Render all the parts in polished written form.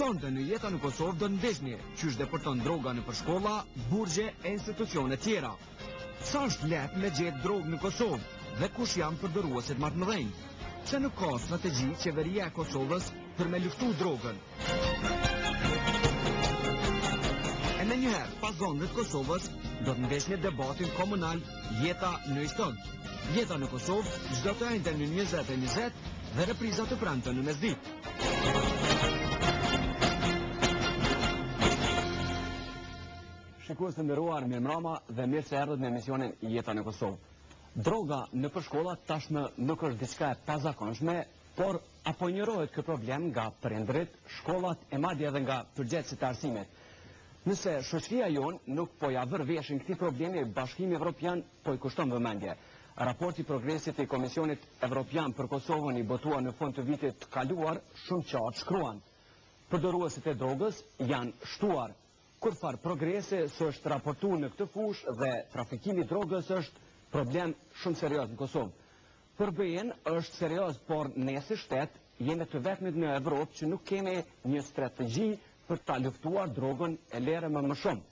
Sonte në jeta në Kosovë do ndeshni, qysh deporton droga në përshkolla, burgje e institucione tjera. Sa është lehtë me gjetë drogë në Kosovë dhe kush janë përdorësuesit më të mëdhenj? Pse nuk ka strategji qeveria e Kosovës për me luftu drogën? E me njëherë, pas zonëve të Kosovës, do të ndeshni debatin komunal Jeta në Istog. Jeta në Kosovë, çdo të njëjtën në 20:20 dhe repriza të premte në mesditë. Shikues të nderuar, mirëmbrëma dhe mirë se erdhët në emisionin Jeta në Kosovë. Droga në përshkolla tashmë nuk është diçka e pazakonshme, por aponjërohet ky problem nga prindërit, shkollat e madje edhe nga përgjegjësit e arsimit. Nëse shoqëria jonë nuk po ja vër veshin këtij problemi, Bashkimi Evropian po i kushton vëmendje. Raporti progresit i Komisionit Evropian për Kosovën i botuar në fund të vitit të kaluar shumë qartë shkruan: përdoruesit e drogës janë shtuar. Kur far progrese s'është raportuar në këtë fushë dhe trafikimi i drogës është problem shumë serioz në Kosovë. Për BE-n është serioz, por ne si shtet jemi të vetmit në Evropë që nuk kemi një strategji për ta luftuar drogën e lere më shumë.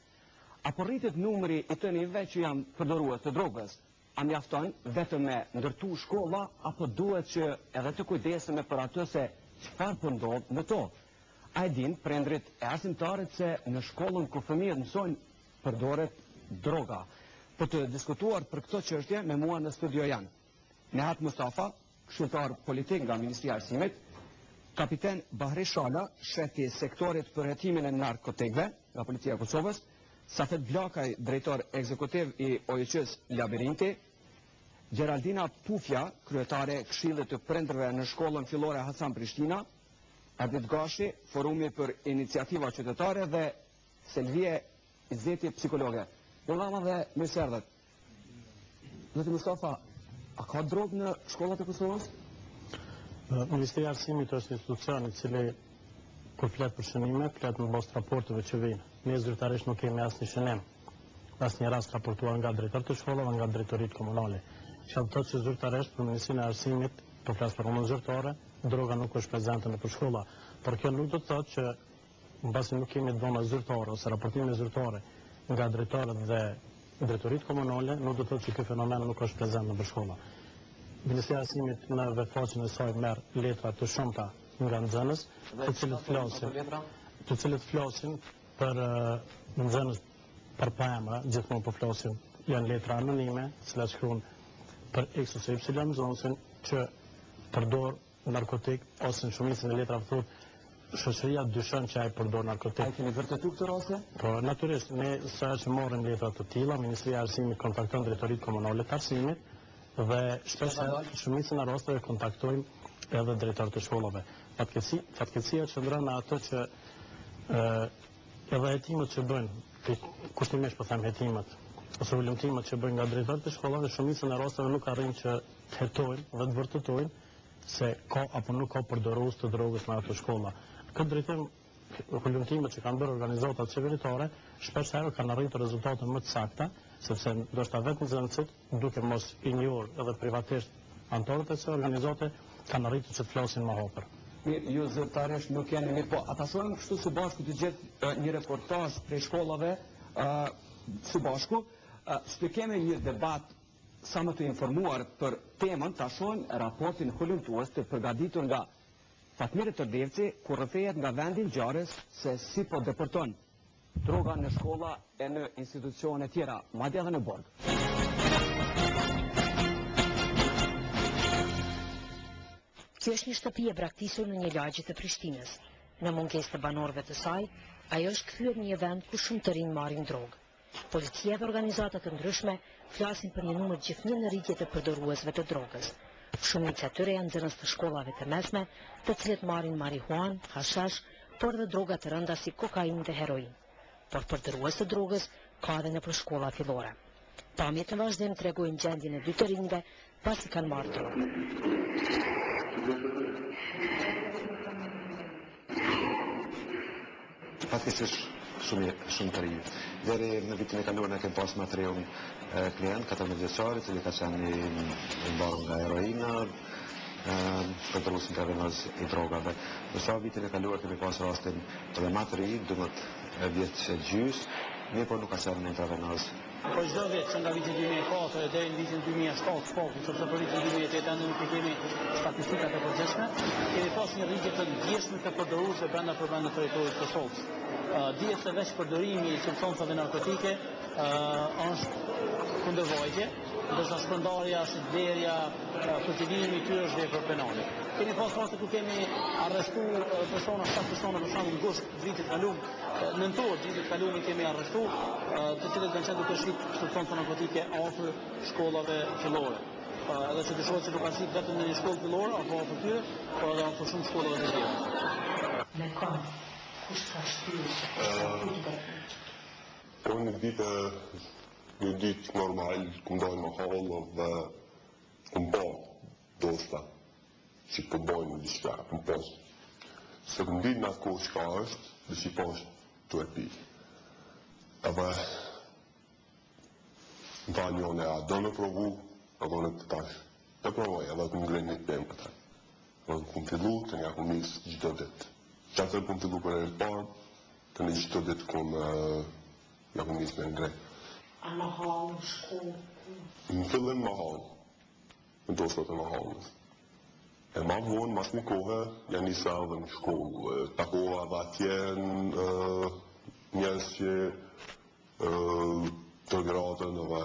Apo rritet numri i të njëve që janë përdorues të drogës? A mjafton vetëm me ndërtu shkolla, apo duhet që edhe të kujdesemi për atë se çfarë po ndodh në to? A e din prindrit e arsimtarët se në shkollën ku fëmijët mësojnë përdoret droga? Për të diskutuar për këtë çështje me mua në studio janë Nehat Mustafa, këshilltar politik nga Ministria e Arsimit, kapiten Bahri Shala, shefi i sektorit për hetimin e narkotikëve nga Policia e Kosovës, Safet Blakaj, drejtor ekzekutiv i OJQ-s Labirinti, Geraldina Pufja, kryetare e Këshillit të Prindërve në shkollën fillore Hasan Prishtina, Ardit Gashi, Forumi për Iniciativa Qytetare dhe Selvie Izeti, psikologe. Programa dhe mirë se erdhët. Zoti Mustafa, a ka drogë në shkollat e Kosovës? Ministria e Arsimit është institucion i cili kur flet për shënime, flet në bazë raporteve që vijnë. Ne zyrtarisht nuk kemi asnjë shënim. Asnjë rast raportuar nga drejtori të shkollave, nga drejtoritë komunale. Që thotë që zyrtarisht për Ministrinë e Arsimit, po flas për punën zyrtare, droga nuk është prezente në shkolla. Por kjo nuk do të thotë që mbasi nuk kemi dhëna zyrtare ose raportime zyrtare nga drejtorët dhe drejtoritë komunale, nuk do të thotë që ky fenomen nuk është prezent në shkolla. Ministria e Arsimit në vetfaqen e saj merr letra të shumta nga nxënës, të cilët flasin për nxënës për pamra, gjithmonë po flasin, janë letra anonime, cilat shkruan për X ose Y nxënësin që përdor narkotik ose në shumicën e letrave thotë shoqëria dyshon që ai përdor narkotik. A keni vërtetuar këtë raste? Po, natyrisht, ne sa që morëm letra të tilla, Ministria e Arsimit kontakton drejtoritë komunale të arsimit dhe shpesh shumicën e rasteve kontaktojmë edhe drejtorët e shkollave. Fatkeqësia qëndron në atë që edhe hetimet që bëjnë, kushtimisht po them hetimet, ose ulëmtimet që bëjnë nga drejtorët e shkollave, shumicën e rasteve nuk arrin që të hetojnë dhe të vërtetojnë se ka apo nuk ka përdorues të drogës në ato shkolla. Këtë drejtim, ulëmtimet që kanë bërë organizatat qeveritare, shpesh herë kanë arritur rezultate më të sakta, sepse ndoshta vetëm nxënësit, duke mos i njohur edhe privatisht anëtarët e kësaj organizate, kanë arritur që të flasin më hapër. Mirë, ju zyrtarisht nuk jeni mirë, po ata shohim kështu së bashku të gjithë një reportazh prej shkollave së bashku, të kemi një debat sa më të informuar për temën, ta shohim raportin hulumtues të përgatitur nga Fatmire Tërdevci, ku rrëfehet nga vendi i ngjarjes se si po deporton droga në shkolla e në institucione tjera, madje edhe në borg. Kjo është një shtëpi e braktisur në një lagje të Prishtinës. Në mungesë të banorëve të saj, ajo është kthyer në një vend ku shumë të rinj marrin drogë. Policia dhe organizata të ndryshme flasin për një numër gjithnjë në rritje të përdoruesve të drogës. Shumica e tyre janë nxënës të shkollave të mesme, të cilët marrin marihuan, hashash, por dhe droga të rënda si kokainë dhe heroin. Por përdorues të drogës ka edhe në shkolla fillore. Pamjet në vazhdim tregojnë gjendjen e dy të rinjve pasi kanë marrë drogë. Fatkeqësisht shumë të rinj. Deri në vitin e kaluar ne kemi pas klient 14 vjeçar, i cili ka qenë i mbarë nga heroina, kontrollues intravenöz I drogave. Në sa vitin e kaluar kemi pas rastin edhe më të ri, 12 vjeç e gjys, mirë po nuk ka qenë intravenöz. Po çdo vit që nga viti 2004 deri në vitin 2007, sepse për vitin 2008 nuk kemi statistikat e përgjithshme, kemi pas një rritje të ndjeshme të përdoruesve brenda të territorit të Kosovës. Dihet se veç përdorimi I substancave narkotike është kundërvojtje, ndërsa shpërndarja, shitblerja, kultivimi I tyre është vepër penale. Kemi pas raste ku kemi arrestuar persona, 7 persona për shembull në gusht vitit kalum, nëntor vitit kalum I kemi arrestuar, të cilët kanë qenë duke shit substanca narkotike afër shkollave fillore. Edhe që dyshohet se nuk kanë shit vetëm në një shkollë fillore apo afër tyre, por edhe afër shumë shkollave të tjera. Me kam, kush ka shtyr? Një ditë normal, ku ndojnë në hallë dhe ku më dosta që po bojnë në diçka, ku më poshtë. Se ku ndinë atë kohë qka është, dhe që I poshtë të e pi. Edhe më tha njone, a do me provu, a do me të tash. E provoj, edhe ku më grejnë një pëmë këta. Edhe ku më fillu, të një ku misë gjithë ditë. Qatër ku më fillu për e rëtë parë, të një gjithë ditë ku më misë me ngrejnë. A në hallë, shkollë? Në fillim në hallë, në dosat e në hallës. E ma vonë, mas një kohë, janë njësa edhe në shkollë. Takova dhe atje njerës që të gratën edhe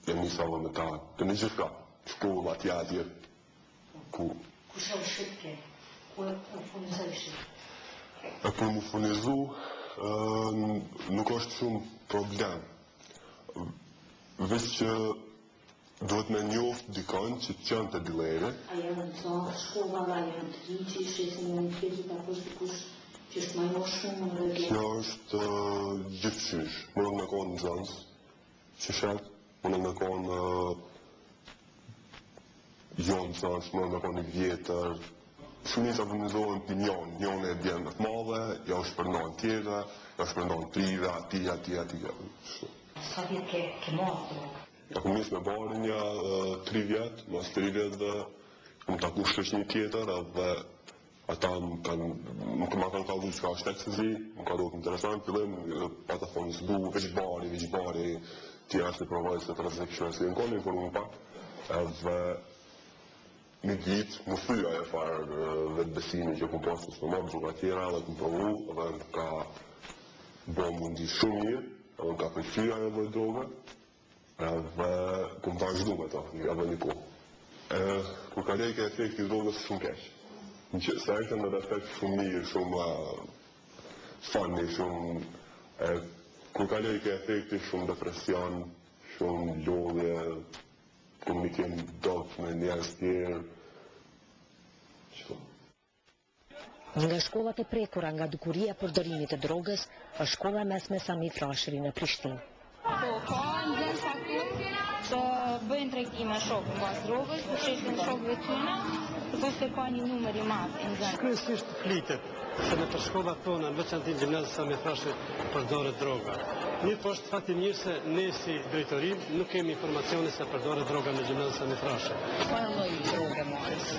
janë njësa edhe me ta. Të një gjithka, shkollë atje, ku... Ku shë shqipke? Ku e funizoj shqipke? E për më funizu, nuk është shumë problem. Veç që duhet me njoftë dikon që të qënë të dilere. A janë të shkolla dhe janë të rinjë që shesin në një tjetit apo është dikush që është ma jo shumë në dhe Kjo është gjithqysh. Më në konë në zënës, që shetë, më në konë jonë zënës, më në konë I vjetër. Shumica vëmëzohen për njone e bjenë më të madhe, ja është përndohen tjera, ja është përndohen trive, aty. Sa vjetë ke marrë drogë? Ja ku misë me bari një 3 vjetë, mas 3 vjetë dhe më taku shkësh një tjetër edhe ata më kanë kallu që ka është ecstasy, më ka dohtë interesant, fillim, ata thonë s'du, veç bari, tjera është në provoj se të rëzikshme, si në konë informu pak, edhe një ditë më thyja e farë vetë besimi që ku posë së më marrë tjera dhe ku provu dhe më ka bo mundi shumë mirë edhe më ka përqyja e dhe droga edhe ku më vazhdu me to, edhe një kohë. Kur ka lejke efekti drogës shumë keq. Se e në efekt shumë mirë, shumë funny, shumë... Kur ka lejke efekti shumë depresion, shumë lodhje, komunikim dot me njerëz tjerë. Nga shkollat e prekura nga dukuria përdorimit të drogës, është shkolla mesme Sami Frashëri në Prishtinë. Po, ka nxënës aty të bëjnë tregtime shokë në bazë drogës, të shesin shokëve tyne, të ka një numër I madh I nxënës. Kryesisht flitet se në të shkollat tona, në veçantin gjimnazit Sami Frashëri përdoret droga. Mirë po është fati mirë se ne si drejtorim nuk kemi informacione se përdoret droga në gjimnazit Sami Frashëri. Çfarë lloj droge marrës?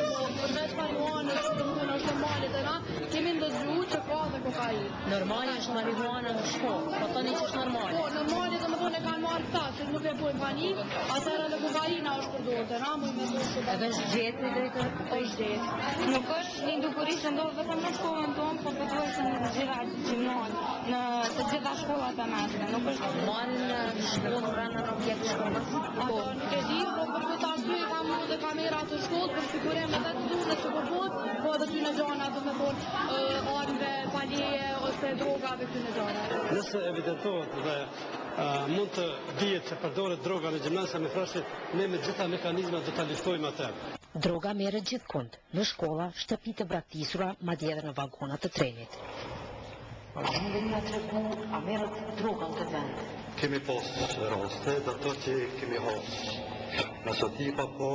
Përveç marijuanës, është normale të na, kemi ndëgju që ka dhe kokainë. Normale është marihuana në shkollë, po thoni që është normale. Po, normale dhe më thonë e kanë marrë këta, që nuk e bojnë pani, atëherë dhe kokaina është përdorë të na, mu me thonë që... Edhe është gjetë drejtër? është gjetë. Nuk është një dukuri që ndodhë vetëm në shkollën tonë, po përduhet se në gjitha gjimnazë, në të gjitha shkollat e mesme. Nuk është marrin në shkollë rana në objekt shkollës? Po, nuk e di, po për këtë arsye kam marrë dhe kamera të shkollë për sigurim edhe të duhet që përbot, po edhe ty në gjana dhe me thonë armëve, paljeje ose drogave ty në gjana. Nëse evidentohet dhe mund të dihet që përdoret droga në gjimnazin Sami Frashëri, ne me gjitha mekanizmat do ta luftojmë atë. Droga merret gjithkund, në shkolla, shtëpi të braktisura, madje edhe në vagonat të trenit. Gjende nga tregu, a merret droga në të vend? Kemi pas raste, dhe ato që kemi hasë. Nësë tipa po,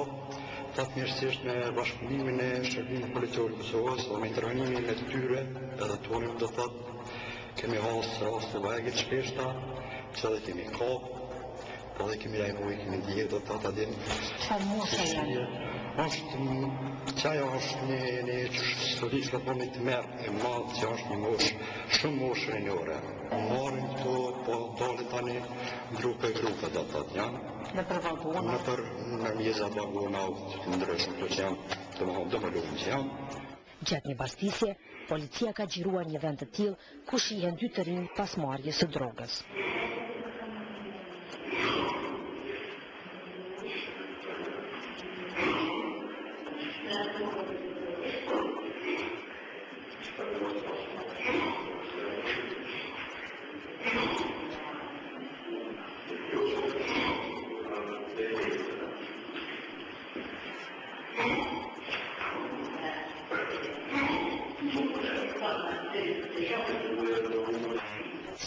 tatë mirësisht me bashkëpunimin e shërbimit policior Kosovës, o me intervenimin e të tyre, edhe tonim do thotë, kemi hasë raste vajgit shpeshta, që edhe kemi kapë, po edhe kemi lajmoj, kemi djetë, do thotë adin. Çfarë mosha janë? Qaja është një studish ka po një të merë e madhë që është një moshë, shumë moshë rinjore. Marim këto, po dole tani grupe do të thotë janë. Në për vagona? Në mjeza vagona të ndryshme këto që janë, të më homë dëmëllumë që janë. Gjatë një bashkëtisje, policia ka gjiruar një vend të tillë ku shihen 2 të rinj pas marrjes së drogës.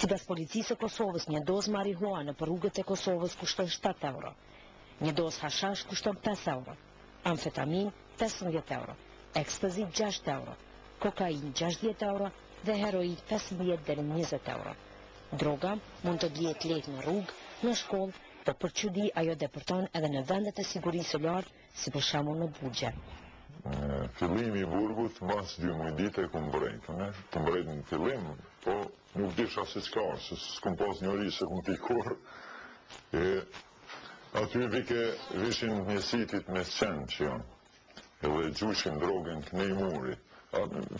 Sipas policisë së Kosovës, një dozë marihuanë për rrugët e Kosovës kushton 7 euro. Një dozë hashash kushton 5 euro. Amfetamin 15 euro. Ekstazi 6 euro. Kokain 60 euro dhe heroin 15 deri në 20 euro. Droga mund të blihet lehtë në rrugë, në shkollë, po për çudi ajo depërton edhe në vendet e sigurisë së lartë, si për shembull në Burgje. Fillimi I burgut, mas 12 dite ku të mbrejt në fillim, po nuk disha se qka, se s'kom pas njëri se kum t'i kur, aty vishin mjesitit me qenë që janë, edhe gjushin drogën kënej muri.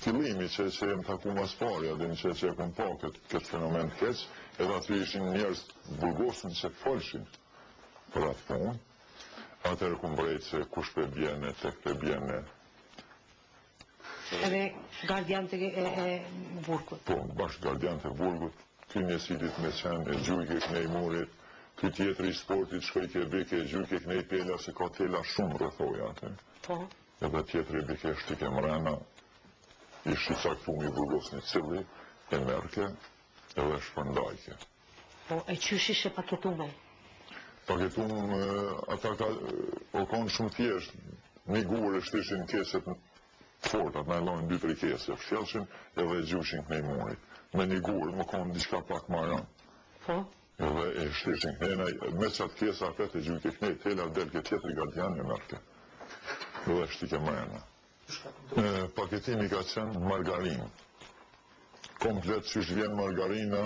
Fillimi që jem taku mas parja, dhe në që e kom pa këtë fenomen të keq, edhe aty ishin njerës burgosën që folshin për atë punë. Atër ku mbrejt se kush për bjene, tek për bjene. Edhe gardian të burgut? Po, bashkë gardian të burgut, ty njësitit me qenë, e gjujke kënej murit, ty tjetëri I sportit, shkoj ke beke, e gjujke kënej tela, se ka tela shumë rëthoja atë. Po. Edhe tjetëri beke shtike mrena, ishtë I caktumi burgos një cili, e merke, edhe shpërndajke. Po, e qysh ishe paketume? Paketum, ata o konë shumë thjesht, një gurë e shtishin keset fortat, na e lojnë 2-3 kese, fshelshin edhe e gjushin kënej murit. Me një gurë, më konë diçka pak maran. Po? Edhe e shtishin kënej, me qatë kesa apet e gjujke kënej, tela delke tjetëri gardian e mërke. Edhe shtike mrena. Paketimi ka qenë margarinë. Komplet që vjen margarina,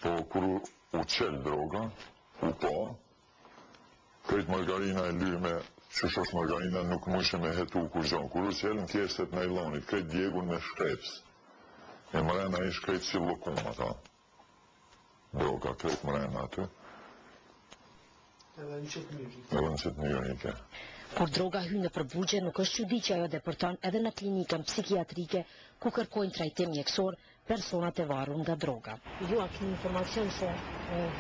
po kur u qelë droga, u pa, krejt margarina e lyme, që është margarina nuk mëshë me hetu kur gjonë. Kur u qelë në kjeset najlonit, krejt djegun me shkreps. E mrena ish krejt si lokum ata. Droga, krejt mrena aty. Edhe në qëtë njërike. Kur droga hynë në përbugje, nuk është çudi që ajo depërton edhe në klinikën psikiatrike, ku kërkojnë trajtim mjekësor personat e varur nga droga. Ju a keni informacion se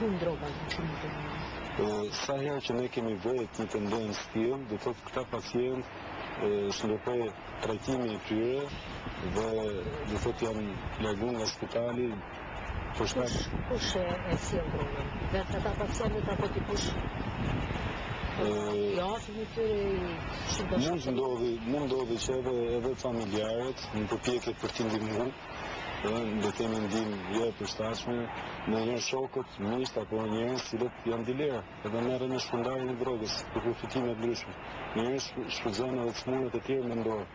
hynë droga në klinikën? Sa herë që ne kemi vërejt një tendencë tillë, do thotë këta pacientë shndërpoj trajtimi I tyre dhe do thotë janë larguar nga spitali për shkak. Kush e sjell drogën? Vetë ata pacientët apo dikush? Ja, fëmi tyre mund ndodhi që edhe familjarët në përpjekje për t'i ndihmuar, do të kemi ndihmë jo e përshtatshme, në një shokët, miqt apo njerëz cilët janë dilerë, edhe merren në shpërndarjen e drogës për përfitime të ndryshme. Njerëz shfrytëzojnë edhe çmuret e tjerë mendore,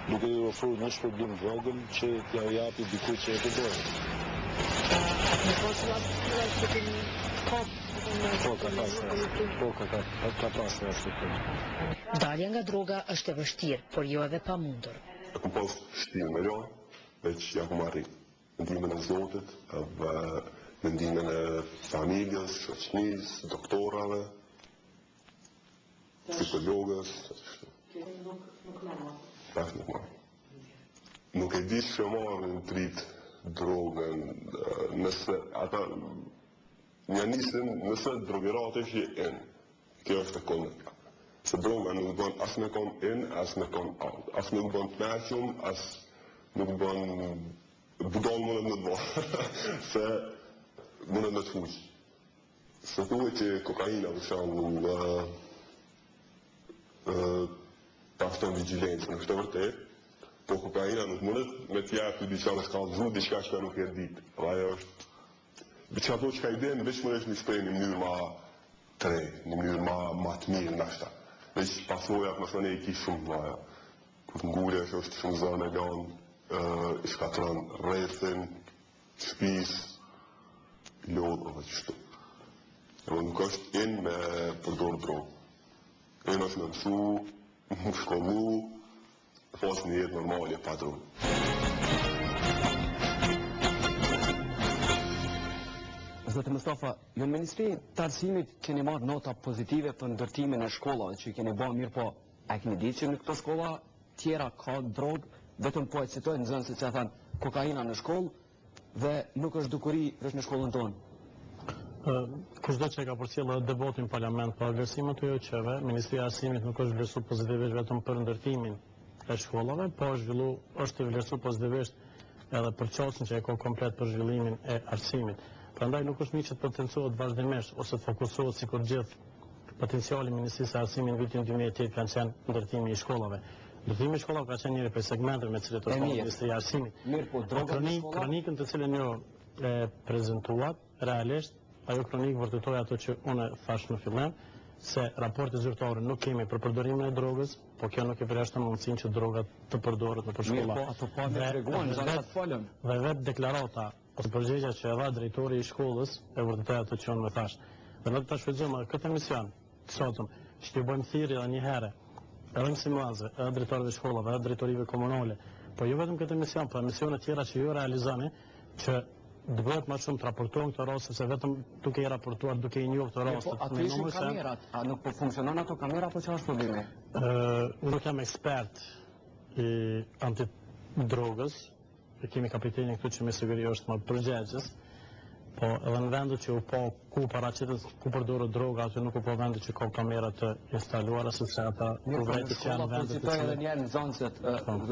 duke I ofruar një shpërblim të vogël që t'ja japi dikujt që e përdor. Në konsulat që kemi ka pas rasti. Dalja nga droga është e vështirë, por jo edhe pamundur. E ku pas shtirë me lojë, veç ja ku marri në ndihmën e Zotit, dhe në ndihmën e familjes, shoqënisë, doktorave, psikologës. Nuk e di që marrin trit drogën, nëse ata një nisin, nëse drogerat që in, kjo është e kondër. Se droga nuk bën as me kon in, as me kon out. As nuk bën të meqëm, as nuk bën budon mundet në të bërë. Se mundet në të fuqë. Se thuhet që kokaina për shembull ta shton vigjilencën, është e vërtetë, po kokaina nuk mundet me t'jap të diçka me shkallëzu, diçka që nuk e ditë. Ajo është diçka ato që ka I den, veç më është një shprej një mënyrë ma tre, një mënyrë ma të mirë nashta. veç pasoja më thënë i ki shumë vaja. Kur ngurja është shumë zënë e lanë, i shkatron rrethin, shpis, lodhë dhe qështu. Nuk është in me përdor drogë. In është me mësu, më shkollu, pas një jetë normalje pa drogë. Zotë Mustafa, ju në Ministri të Arsimit keni marrë nota pozitive për ndërtimin e shkollave që keni bërë mirë, po a keni ditë që në këto shkolla tjera ka drogë, vetëm po e citojnë nxënësit që thanë kokaina në shkollë dhe nuk është dukuri veç në shkollën tonë. Kushdo që ka përcjellë debatin në parlament për vlerësimet të joqeve, Ministria e Arsimit nuk është vlerësu pozitivisht vetëm për ndërtimin e shkollave, po është vlerësu pozitivisht edhe për qasën që e ka komplet për zhvillimin e arsimit. Prandaj nuk është mirë që të potencohet vazhdimisht ose të fokusohet sikur gjithë potenciali Ministrisë së Arsimit në vitin 2008 kanë qenë ndërtimi i shkollave. Ndërtimi i shkollave ka qenë njëri prej segmenteve me cilët është Ministria e Arsimit. Mirë, po drogat në shkolla? Kronikën të cilën ju e prezantuat, realisht ajo kronikë vërtetoi ato që unë thash në fillim, se raporte zyrtare nuk kemi për përdorimin e drogës, po kjo nuk e përjashton mundësinë që drogat të përdoret në shkolla. Mirë, po ato pa me treguan, zanat folëm. Dhe vetë deklarata ose përgjigja që e dha drejtori i shkollës e vërtetoi ato që unë më thash. Dhe ne ta shfrytëzojmë këtë emision të sotëm, që t'ju bëjmë thirrje edhe një herë, edhe mësimdhënësve, edhe drejtorëve shkollave, edhe drejtorive komunale, po jo vetëm këtë emision, po emisione tjera që ju realizoni, që duhet më shumë të raportojnë këto raste, se vetëm duke i raportuar, duke i njohur këto raste. Po aty ishin kamerat, a nuk po funksionon ato kamera, po çfarë është problemi? Nuk jam ekspert i antidrogës, kemi kapitenin këtu që me siguri është më përgjegjës, po edhe në vendet që u po ku paraqitet ku përdoret droga, aty nuk u po vendet që ka kamera të instaluara, sepse ata urrejtët që janë vendet të citoj edhe njerë nxënësit,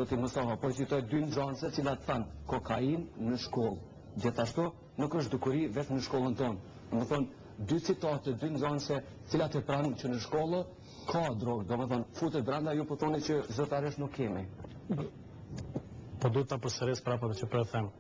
zoti Mustafa, po citoj dy nxënëse që thanë kokain në shkollë. Gjithashtu nuk është dukuri vetë në shkollën tonë. Më thonë, dy citate, dy nxënëse, cilat e pranojnë që në shkollë ka drogë, do më thonë, futet brenda ju po thoni që zyrtarisht nuk kemi. Po duhet ta përsëris prapë atë që po e them.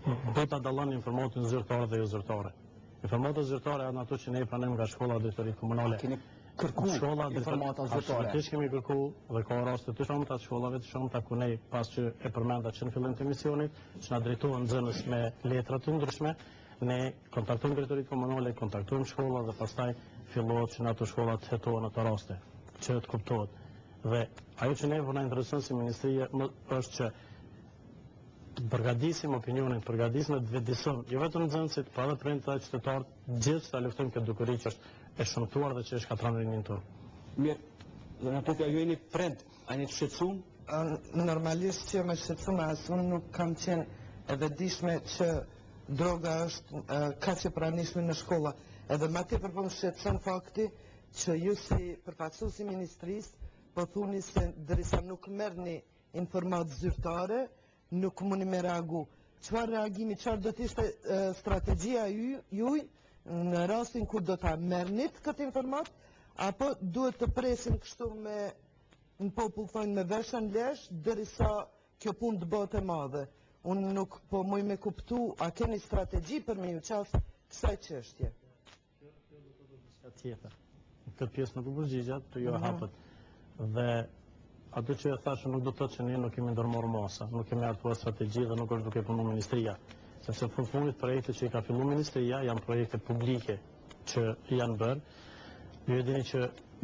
Do ta dallon informatën zyrtare dhe jo zyrtare. Informata zyrtare janë ato që ne i pranojmë nga shkolla drejtorit komunale. Keni kërku informata zyrtare. Absolutisht kemi kërku dhe ka raste të shumta të shkollave të shumta ku ne pas që e përmenda që në fillim të emisionit, që na drejtohen nxënës me letra të ndryshme, ne kontaktojmë drejtorit komunale, kontaktojmë shkolla dhe pastaj fillohet që në ato shkolla të hetohen ato raste, që të kuptohet. Dhe ajo që ne na intereson si ministria është që të përgatisim opinionin, të përgatisim dhe të vetëdijsim, jo vetëm nxënësit, po edhe prindërit dhe qytetarët, gjithë ta luftojmë këtë dukuri që është e shëmtuar dhe që është katran rinin tonë. Mirë, dhe në popja ju jeni prind, a jeni të shqetësuar? Normalisht që me shqetësuar, as unë nuk kam qenë e vetëdijshme që droga është ka që pranishme në shkolla. Edhe ma tepër po më shqetëson fakti që ju si përfaqësues i ministrisë po thuni se derisa nuk merrni informatë zyrtare, nuk mundi me reagu. Çfarë reagimi, çfarë do të ishte strategjia juaj në rastin kur do ta merrnit këtë informat, apo duhet të presim kështu me në popull thonë me veshën lesh derisa kjo punë të bëhet e madhe. Unë nuk po muj me kuptu, a keni strategji për me ju qasë kësaj çështje? Tjetër. Këtë pjesë nuk u përgjigja, të jo hapët. Dhe ato që e thashë nuk do të thotë që ne nuk kemi ndërmarrë masa, nuk kemi hartuar strategji dhe nuk është duke punu ministria. Sepse në fundit projekte që i ka fillu ministria janë projekte publike që janë bërë. Ju e dini që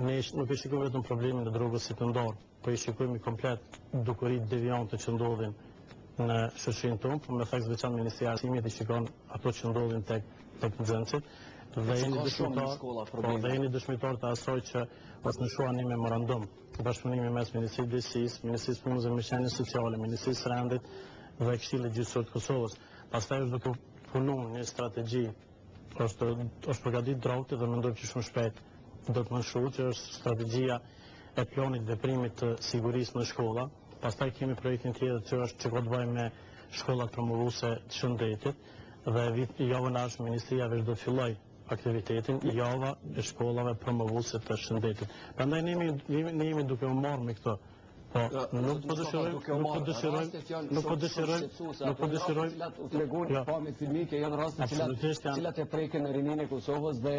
ne nuk e shikojmë vetëm problemin e drogës si të ndorë, po i shikojmë komplet dukuritë deviante që ndodhin në shoqërinë tonë, por me fakt veçantë Ministria e Arsimit i shikon ato që ndodhin tek nxënësit. Dhe jeni dëshmitar të asaj që është nëshuar një memorandum bashkëpunimi mes Ministrisë Drejtësisë, Ministrisë Punës dhe Mbështetjes Sociale, Ministrisë Rendit dhe Këshillit Gjyqësor të Kosovës. Pastaj është duke punuar një strategji, është përgatitur drauti dhe mendoj që shumë shpejt do të mënshuhet që është strategjia e planit veprimit të sigurisë në shkolla. Pastaj kemi projektin tjetër që është që ka të bëjë me shkollat promovuese të shëndetit dhe javën e ardhshme Ministria veç do të fillojë aktivitetin java e shkollave promovuese të shëndetit. Prandaj ne jemi duke u marrë me këto. Po, nuk po dëshirojmë tregoni pa me filmike janë raste cilat e prekin në rinin e Kosovës dhe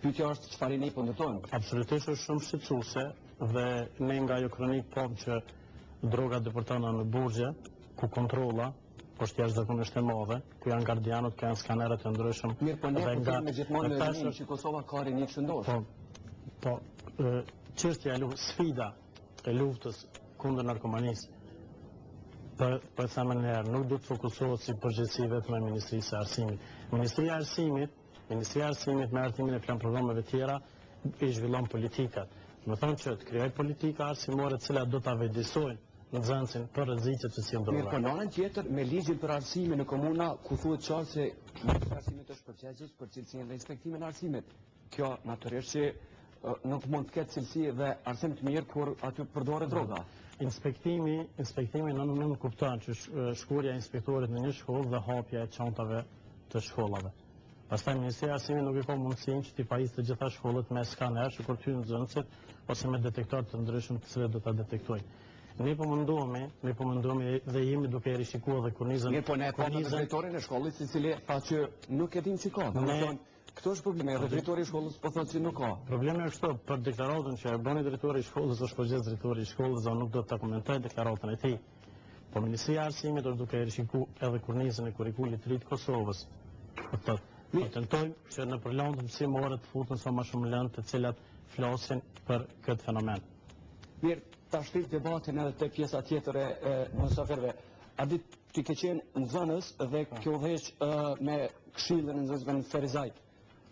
pyetja është çfarë ne po ndërtojmë. Absolutisht është shumë shqetësuese dhe ne nga ajo kronik pam që droga deporton në burgje, ku kontrolla është jashtëzakonisht e madhe, ku janë gardianët, ku janë skanerët e ndryshëm. Mirë, po ne po me gjithmonë në rinim që Kosova ka rinik shëndosh. Po, çështja e sfida e luftës kundër narkomanisë, po e them herë, nuk do të fokusohet si përgjegjësi vetëm e Ministrisë së Arsimit. Ministria e Arsimit me hartimin e plan programeve tjera i zhvillon politikat. Më thonë që të krijoj politika arsimore të cilat do ta vëdësojnë nxënësin për rrezikët që si ndroga. Mirë, po në anën tjetër me ligjin për arsimin në komuna ku thuhet qartë se Ministria e Arsimit është përgjegjës për cilësinë dhe inspektimin e arsimit. Kjo natyrisht që nuk mund të ketë cilësi dhe arsim të mirë kur aty përdoret droga. Inspektimi nuk kupton që shkurja e inspektorit në një shkollë dhe hapja e çantave të shkollave. Pastaj Ministria e Arsimit nuk e ka mundësinë që t'i pajisë të gjitha shkollat me skaner që kur hyn nxënësit ose me detektor të ndryshëm të cilët do ta detektojnë. Ne po mundohemi dhe jemi duke e rishikuar dhe kornizën. Mirë, po ne pa drejtorin e shkollës i cili tha që nuk e din si ka. Këto është problemi, edhe drejtori i shkollës po thotë që nuk ka. Problemi është këto, për deklaratën që e bëni drejtori i shkollës është përgjegjës drejtori i shkollës dhe nuk do të komentoj deklaratën e tij. Po Ministria e Arsimit është duke e rishikuar edhe kornizën e kurrikulit të ri të Kosovës. Po tentojmë që në përlindje mësimore të futen sa më shumë lëndë të cilat flasin për këtë fenomen. Mirë, ta shtit debatin edhe te pjesa tjetër e mësafirëve. A di ti ke qenë nxënës dhe kjo veç me këshillën e nxënësve Ferizajt.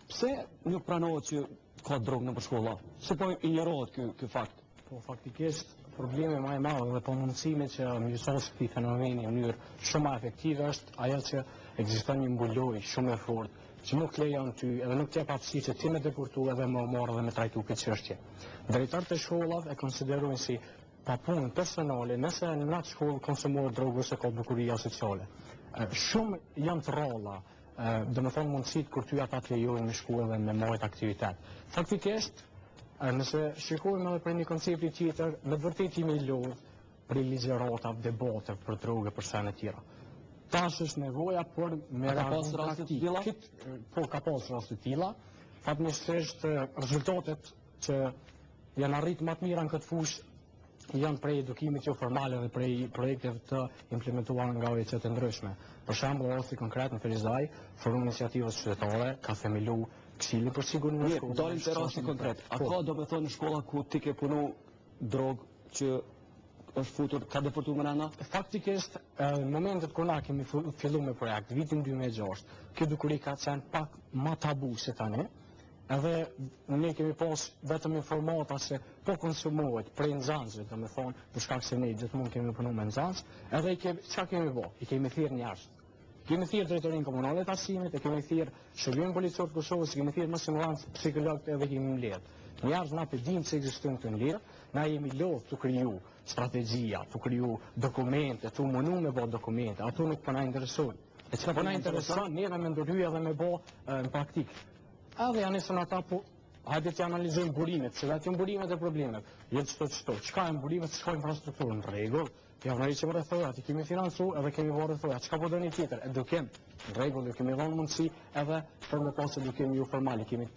Pse nuk pranohet që ka drogë në shkolla? Se po injorohet ky fakt? Po faktikisht problemi më i madh dhe mundësimi që mësos këtij fenomeni në mënyrë shumë efektive është ajo që ekziston një mbulojë shumë e fortë që nuk lejon ty edhe nuk t'jep aftësi që ti me deportu edhe me marrë dhe me trajtu këtë çështje. Drejtarët e shkollave e konsiderojnë si papunë personale nëse në atë shkollë konsumohet drogë ose ka bukuria sociale. Shumë janë të rralla, do të thonë mundësit kur ty ata të lejojnë me shku edhe me marrë aktivitet. Faktikisht, nëse shikojmë edhe për një koncepti tjetër, me vërtet jemi lodh për ligjërata, debate për drogë për sene tjera. Tash është nevoja për me po ka pas raste të tilla. Fatmirësisht rezultatet që janë arritur më të mira në këtë fushë janë prej edukimit jo formal dhe prej projekteve të implementuara nga OEC të ndryshme. Për shembull, rasti konkret në Ferizaj, forum iniciativës qytetare ka themilu Këshilli për sigurinë në shkollë. Dalim te rasti konkret. A ka do të thonë në shkolla ku ti ke punu drogë që është futur, ka deportuar brenda? Faktikisht, në momentet kur na kemi filluar me projekt, vitin 2006, kjo dukuri ka qenë pak më tabu se tani, edhe ne kemi pas vetëm informata se po konsumohet prej nxënësve, do të thonë, për shkak se ne gjithmonë kemi punuar me nxënës, edhe çka kemi bë? I kemi thirrë njerëz. Kemi thirrë drejtorinë komunale të arsimit, kemi thirrë shërbimin policor të Kosovës, kemi thirrë mësimdhënës, psikologët edhe kemi mbledh. Njerëz na të dinë se ekzistojnë këto mbledhje, na jemi lodh të kriju strategjia, të kriju dokumente, të mundu me bë dokumente, ato nuk po na interesojnë. E çka po na intereson, ne edhe me ndërhyj edhe me bë në praktikë. Edhe janë nisën ata po hajde të analizojmë burimet, se vetë burimet e problemet. Jo çto, çka janë burimet, çka infrastrukturë në rregull. Ja, në që më rrethojë, ati kemi financu edhe kemi vërë rrethojë, çka po doni tjetër, edukim, në rregull, kemi dhënë mundësi edhe për me pasë edukim ju formal, kemi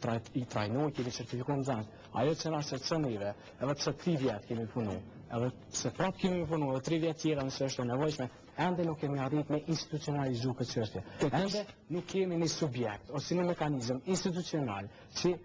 i trajnuar, kemi certifikuar nxënës. Ajo që na shqetëson neve, edhe pse 3 vjet kemi punuar, edhe pse prapë kemi punuar, edhe 3 vjet tjera nëse është e nevojshme, ende nuk kemi arrit me institucionalizu këtë çështje. Ende nuk kemi një subjekt ose një mekanizëm institucional që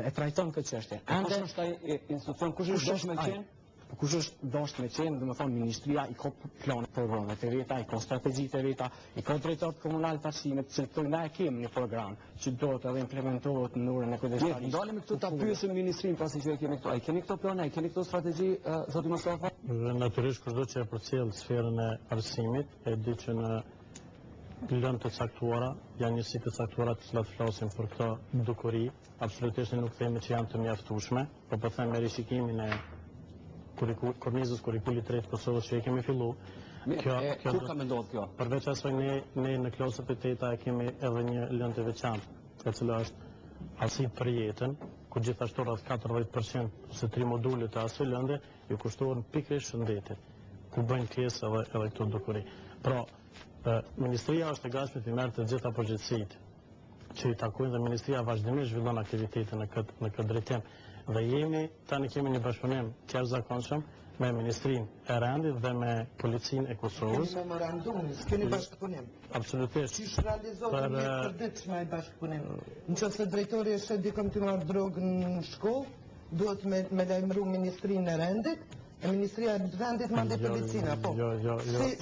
e trajton këtë çështje. Ende është ai institucion kush është dashur me qenë? Kush është dashur me qenë, do të thonë ministria i ka planë programe të veta, i ka strategji të veta, i ka drejtorët komunal të arsimit, që këtu na e kemi një program që do të edhe implementohet në orën e kujdestarisë. Dalim këtu ta pyesim ministrinë pasi që e kemi këtu. Ai keni këto plane, ai keni këto strategji, zoti Mustafa? Natyrisht kushdo që e përcjell sferën e arsimit, e di që në lëndë të caktuara, janë njësi të caktuara të cilat flasin për këto dukuri, absolutisht nuk themi që janë të mjaftueshme, por po them me rishikimin e kornizës kurrikulit të ri të Kosovës që e kemi fillu. Kur ka mendohet kjo? Përveç asaj ne në klasat e 8 e kemi edhe një lëndë të veçantë, e cila është arsim për jetën, ku gjithashtu rreth 40% ose 3 module të asaj lënde ju kushtohen pikërisht shëndetit, ku bëjnë pjesë edhe këto dukuri. Pra, Ministria është e gatshme të merrë të gjitha përgjegjësitë që i takojnë dhe Ministria vazhdimisht zhvillon aktivitete në këtë drejtim. Dhe tani kemi një bashkëpunim të jashtëzakonshëm me Ministrinë e Rendit dhe me Policinë e Kosovës. Keni memorandum, s'keni bashkëpunim? Absolutisht. Qish realizohet një përditshme ai bashkëpunim? Nëse drejtori e shet dikëm të marrë drogë në shkollë, duhet me lajmëru Ministrinë e Rendit, e Ministria e Rendit mande Policinë, apo?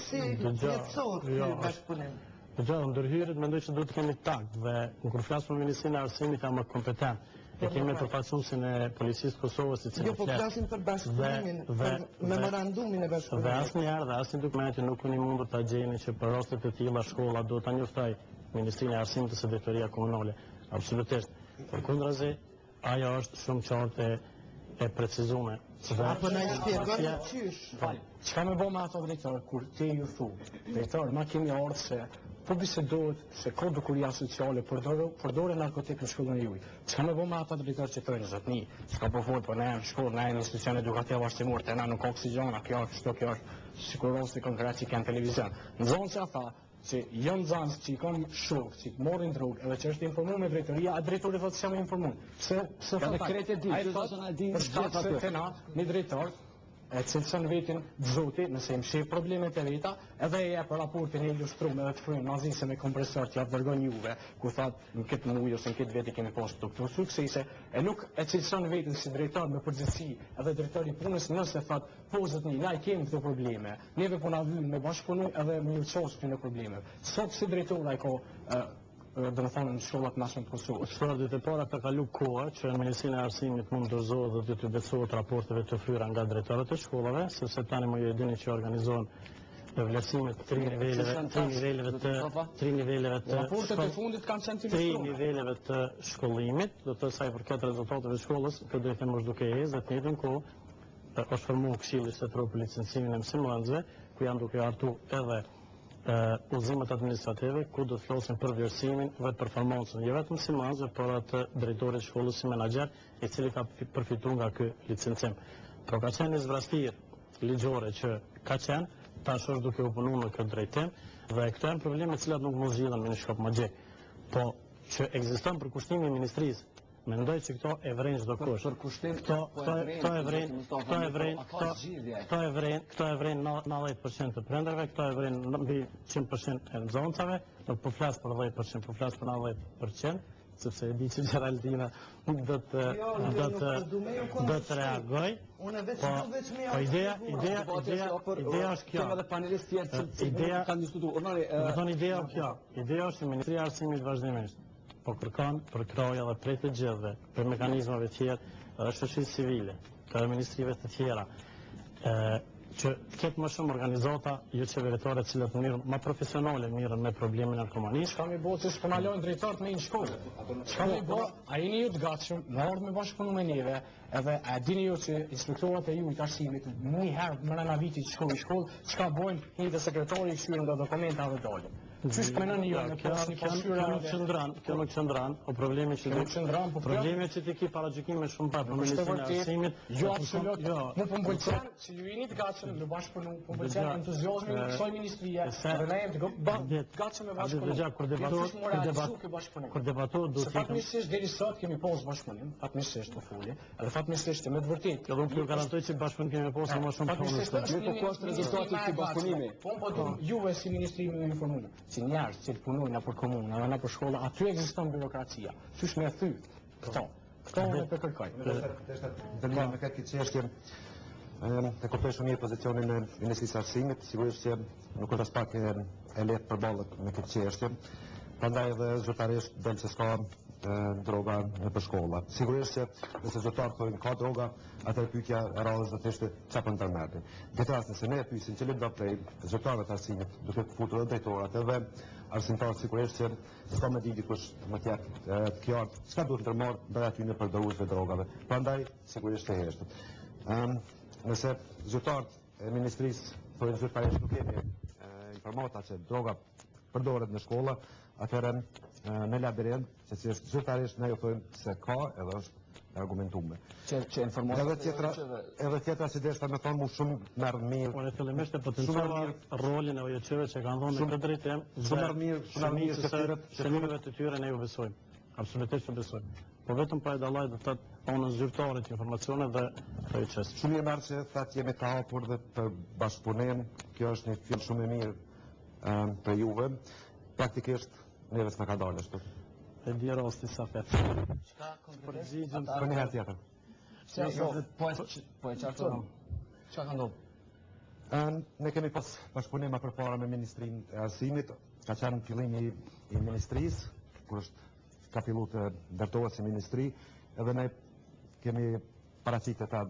Si jetësot një bashkëpunim? Ndërhyrjet mendoj që duhet të kemi takt dhe kur flas për Ministrinë e Arsimit jam më kompetent. E kemi përfaqësuesin e Policisë Kosovës i cili po flasim për bashkëpunimin, për memorandumin e bashkëpunimit. Dhe asnjëherë dhe asnjë dokumenti nuk keni mundur ta gjeni që për raste të tilla shkolla duhet ta njoftoj Ministrinë e Arsimit ose Drejtoria Komunale. Absolutisht. Përkundrazi, ajo është shumë qartë e precizuar. Apo na shpjegon çysh. Çka më bë me ato drejtor kur ti ju thu? Drejtor, ma kemi ardhur se po bisedohet se ka dukuria sociale përdore narkotik në shkollën e juaj. Çka më bë me ata drejtor që thonë zotni, s'ka po fol po ne në shkollë, ne në institucion edukativ vazhdimor, te na nuk ka oksigjen, kjo është sigurisht konkret që kanë televizion. Në zonë që ata që janë zanës që i kanë shok, që i morin drogë, edhe që është informuar me drejtoria, a drejtori thotë se jam informuar. Pse një drejtor e cilëson vetin zoti nëse im shef problemet e veta, edhe e jep raportin e ilustruar edhe të frym nazise me kompresor që ja dërgon juve, ku thotë në këtë muaj ose në këtë vit kemi pas këto suksese, e nuk e cilëson vetin si drejtor me përgjegjësi, edhe drejtori i punës nëse thotë po zotni, na kemi këto probleme, neve po na vjen me bashkëpunu edhe me ços këto probleme. Sot si drejtor ai ka do të thonë në shkollat nacionale të Kosovës. Shkollat e para ka kalu koha që në Ministrinë e Arsimit mund dorëzohet dhe të besohet raporteve të fryera nga drejtorët e shkollave, sepse tani më ju e dini që organizohen vlerësimet tre niveleve të raportet e fundit kanë qenë tre niveleve të shkollimit, do të sa i përket rezultateve të shkollës, këtë do të them është duke ecë dhe të njëjtën kohë është formuar Këshilli Shtetëror për licencimin e mësimdhënësve, ku janë duke hartu edhe udhëzimet administrative, ku do të flasim për vlerësimin dhe performancën jo vetëm mësimdhënësve, por atë drejtorit të shkollës si menaxher, i cili ka përfituar nga ky licencim. Por ka qenë zbrastir ligjore që ka qenë, tash është duke u punuar në këtë drejtim dhe këto janë probleme të cilat nuk mund zgjidhen me një shkop magjik. Po që ekziston përkushtimi i ministrisë, mendoj që këto e vren çdo kush. Këto e vren 90% të prindërve, këto e vren mbi 100% e nxënësave, nuk po flas për 10%, po flas për 90%, sepse e di që Geraldina do të reagoj. Po ideja është kjo. Kemë edhe panelistë tjerë që kanë diskutuar. Ideja është kjo. Ideja është Ministria e Arsimit vazhdimisht po kërkon për kraja dhe prej të gjithëve, për mekanizmave tjerë, edhe shoqërisë civile, për ministrive të tjera, që ketë më shumë organizata jo qeveritare të cilat më profesionale mirën me problemin e narkomanisë. Çka më bëu se s'po na lojnë drejtorët me një shkollë. Çka më bëu, a jeni ju të gatshëm, në ardhmë me bashkëpunu me neve, edhe a dini ju që inspektorët e ju të arsimit një herë brenda vitit shkollë, çka bojnë një dhe sekretari i shyrën nga dokumenta dhe dalin. Qysh për në një në pas një pasyrë kjo nuk qëndran, o problemi që ti ki paragjykime shumë pa për Ministrinë e Arsimit. Jo, absolut, më pëmbëlqen që ju jeni të gatshëm në bashkëpunu, pëmbëlqen entuziazmi në kësaj ministrie, dhe ne jemi të gatshëm me bashkëpunu. Kur debatohet do të fatmirësisht deri sot kemi pas bashkëpunim, fatmirësisht po foli, edhe fatmirësisht me të vërtetë. Jo, unë ju garantoj që bashkëpunim kemi pasur më shumë se nuk ka rezultati i bashkëpunimi. Po juve si ministri më informuar. Si njerëz që punojnë në për komunë, edhe në për shkolla, aty ekziston birokracia. Qysh me thy këto unë për kërkoj. Ndërmjet me këtë çështje, të kuptoj shumë mirë pozicionin e Ministrisë së Arsimit, sigurisht që nuk është as pak e lehtë përballët me këtë çështje. Prandaj edhe zyrtarisht del se s'ka droga në për shkolla. Sigurisht që nëse zyrtarët thonë ka droga, atëherë pyetja e radhës do të ishte çfarë po ndërmerrin. Këtë rast nëse ne pyesim çelë do prej zyrtarëve të arsimit, duke futur edhe drejtorat edhe arsimtarët sigurisht që s'ka më di dikush më të qartë çka duhet ndërmarr ndaj aty në përdoruesve drogave. Prandaj sigurisht e heshtët. Nëse zyrtarët e ministrisë thonë zyrtarisht nuk kemi informata që droga përdoret në shkolla, atëherë në labirint, që si është zyrtarisht ne ju thojmë se ka edhe është argumentume. Që informohet Edhe tjetra që deshta me thonë mu shumë merë mirë. Unë fillimisht e potenciova rolin e OJQ-ve që kanë dhënë me këtë drejtim dhe shënimeve të tyre ne ju besojmë. Absolutisht ju besojmë. Po vetëm pa e dalaj dhe tëtë onën zyrtarit informacione dhe të i qesë. Shumë e marë që thatë jemi të hapur dhe të bashkëpunem, kjo është një fjellë shumë e mirë për juve. Praktikisht, neve s'na ka dalë ashtu. E di rosti sa fetë. Përgjigjëm për një herë tjetër. Po e qartë. Qa ka ndodhë? Ne kemi pas bashkëpunema për para me Ministrinë e Arsimit, ka qenë fillimi i Ministrisë, kur është ka fillu të ndërtohet si ministri, edhe ne kemi paraqitet ta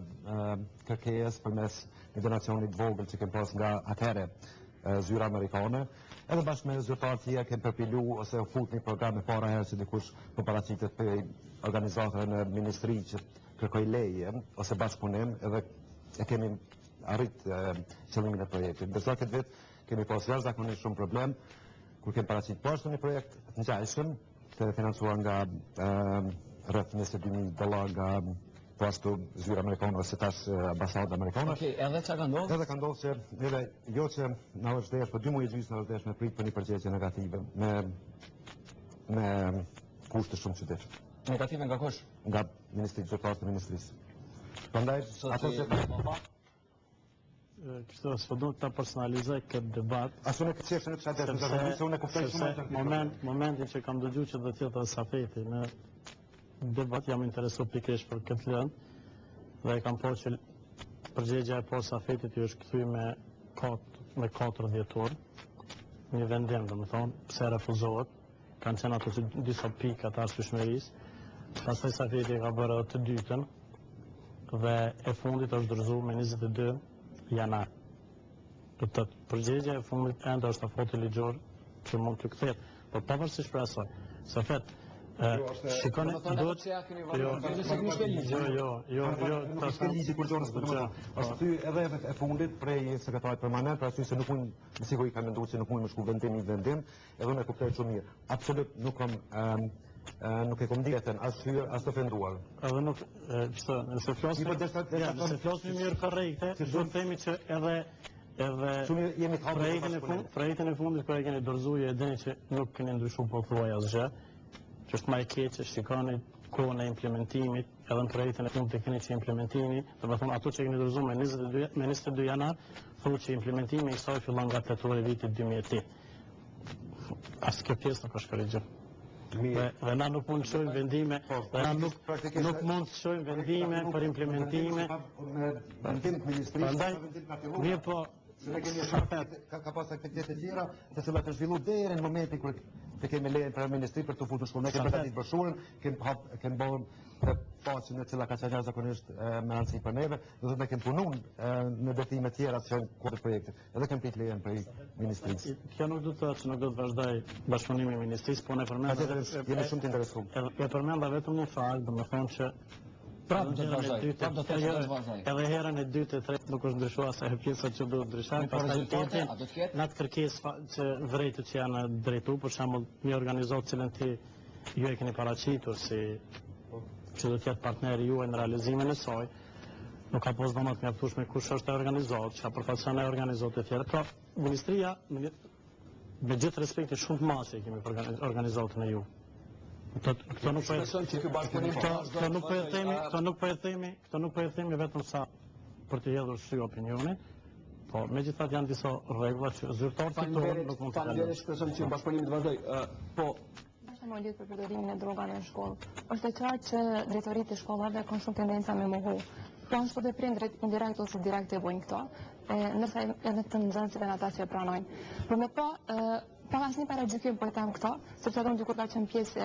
kërkesë përmes një donacionit vogël që kemi pas nga atëherë zyra amerikane, edhe bashkë me zyrtarë tjerë kemi përpilu ose fut një program e para herë që dikush për paraqitet për organizatore në ministri që kërkoj leje ose bashkëpunim, edhe e kemi arrit qëllimin e projektit. Besoj këtë vit kemi pas jashtëzakonisht shumë problem kur kemi paraqitur po ashtu një projekt të ngjashëm të financuar nga rreth $22,000 nga po ashtu zyra amerikane ose tash ambasada amerikane. Okej, edhe çka ka ndodhur? Edhe ka ndodhur që neve jo që na është dashur, po 2 muaj gjysmë na është dashur me prit për një përgjigje negative me kushte shumë çuditshme. Negative nga kush? Nga Ministri i Zyrtarit të Ministrisë. Prandaj ato që kështu s'po do ta personalizoj këtë debat. Ashtu në këtë çështje në çfarë dëshmoj se unë e kuptoj shumë. Momentin që kam dëgjuar që do të jetë Safeti në debat jam interesuar pikërisht për këtë lëndë dhe e kam parë që përgjigjja e posa Safetit ju është kthyer me 4 dhjetor. Një vendim, domethënë, pse refuzohet. Kanë qenë ato disa pika të arsyeshmërisë. Pastaj Safeti ka bërë të dytën dhe e fundit është dorëzuar me 22 janar. Do të përgjigjja e fundit ende është afati ligjor që mund të kthehet. Por pavarësisht për asaj, Safet shikoni duhet të ligji kur zonës për të është ty edhe e fundit prej sekretarit permanent, pra se nuk mund me siguri ka menduar se nuk mund më shku vendim, edhe unë e kuptoj shumë mirë. Absolut nuk e kom dietën as hyrë as të ofenduar. Edhe nuk nëse flasim mirë korrekte, do të themi që edhe projektin e fundit kur e keni dorëzuar e dini që nuk keni ndryshuar pothuaj asgjë. Që është më e keqe, shikoni kohën e implementimit, edhe në projektin e fundit keni që implementimi, do të thonë ato që keni dorëzuar me 22 janar, thotë që implementimi i saj fillon nga tetori vitit 2008. As kjo pjesë nuk është korrigjim. Dhe na nuk mund të shohim vendime, dhe na nuk mund të shohim vendime për implementime. Vendim të ministrisë, mirë po, ka pas aktivitete tjera, të cilat është zhvilluar deri në momentin kur të kemi lejen për ministri për të futur shkollë. Ne kemi bërë broshurën, kemi bërë faqen e cila ka qenë zakonisht me rëndësi për neve, do të ne kemi punuar në detime tjera të çojmë kodit projektit. Edhe kemi prit lejen për ministrisë. Kjo nuk do të thotë që nuk do të vazhdoj bashkëpunimi me ministrisë, po ne përmendëm jemi shumë të interesuar. E përmenda vetëm një fakt, domethënë që edhe herën e dytë e tretë nuk është ndryshuar asaj pjesa që do të ndryshojë. Pastaj në atë kërkesë që vërejtët që janë drejtuar, për shembull, një organizatë cilën ti ju e keni paraqitur si që do të jetë partneri juaj në realizimin e saj, nuk ka pas dhëna të mjaftueshme kush është e organizuar, çka përfaqëson e organizatë të tjera. Pra, ministria me gjithë respekti shumë të madh që kemi për organizatën e ju. Këto nuk po e themi vetëm sa për të hedhur sy opinionit, po megjithatë janë disa rregulla që zyrtarët tonë nuk mund të kalojnë. Shpresoj që bashkëpunimi të vazhdojë. Po më lidh për përdorimin e drogave në shkollë. Është e qartë që drejtoritë e shkollave kanë shumë tendenca me mohu. Po ashtu dhe prindrit indirekt ose direkt e bojnë këto, ndërsa edhe të nxënësit e ata që e pranojnë. Por me pa asnjë paragjykim po e them këto, sepse unë dikur ka qenë pjesë e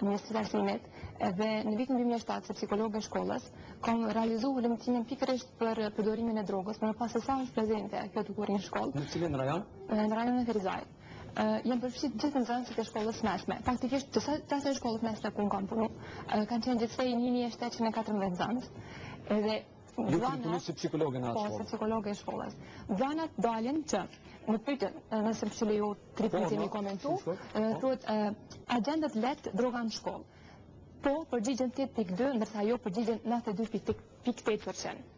Ministrisë së Arsimit, edhe në vitin 2007 si psikologë e shkollës, kam realizuar limitimin pikërisht për përdorimin e drogës, por pas sa është prezente kjo dukur në shkollë. Në cilin rajon? Në rajonin e Ferizajit. Janë përfshirë gjithë nxënësit e shkollës mesme. Faktikisht disa shkollës mesme ku kam punu, kanë qenë gjithsej 1714 nxënës. Edhe ju keni si psikologe në atë shkollë? Po, si psikologe e shkollës. Dhanat dalin që në pyetjen, nëse më lejo 3 pyetje mi komentu, thuhet agjendat let droga në shkollë. po përgjigjen 8.2, ndërsa jo përgjigjen 92.8%.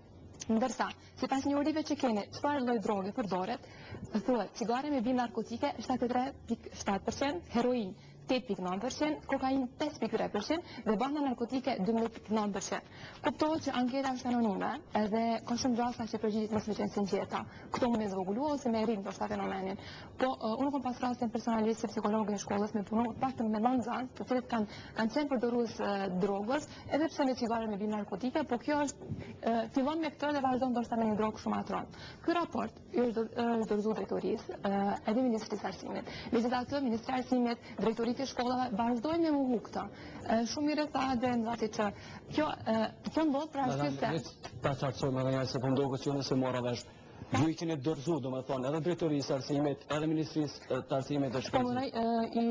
Ndërsa, sipas njohurive që keni, çfarë lloj droge përdoret, thuhet cigare me bimë narkotike 73.7%, heroin 8.9%, kokain 5.3% dhe banda narkotike 12.9%. Kuptohet që anketa është anonime edhe ka shumë rasta që përgjigjet mos më qenë sinqerta. Këto më zvogulu ose me rrim ndoshta fenomenin. Po unë kam pas rastin personalisht se psikologë e shkollës me punu paktën me nxënës, të cilët kanë qenë përdorues drogës, edhe pse me cigare me bimë narkotike, po kjo është fillon me këtë dhe vazhdon ndoshta me një drogë shumë atron. Ky raport është dorëzuar drejtorisë edhe Ministrisë së Arsimit. Megjithatë, Ministria e Arsimit, drejtoria të shkollave vazhdojnë me muhu këta. Shumë mirë tha dhe nxati që kjo ndodh për arsye se ta qartësojmë edhe një se po ndohet që nëse mora vesh gjyqin e dorëzuar, domethënë edhe drejtorisë së Arsimit, edhe Ministrisë të Arsimit të Shkencës.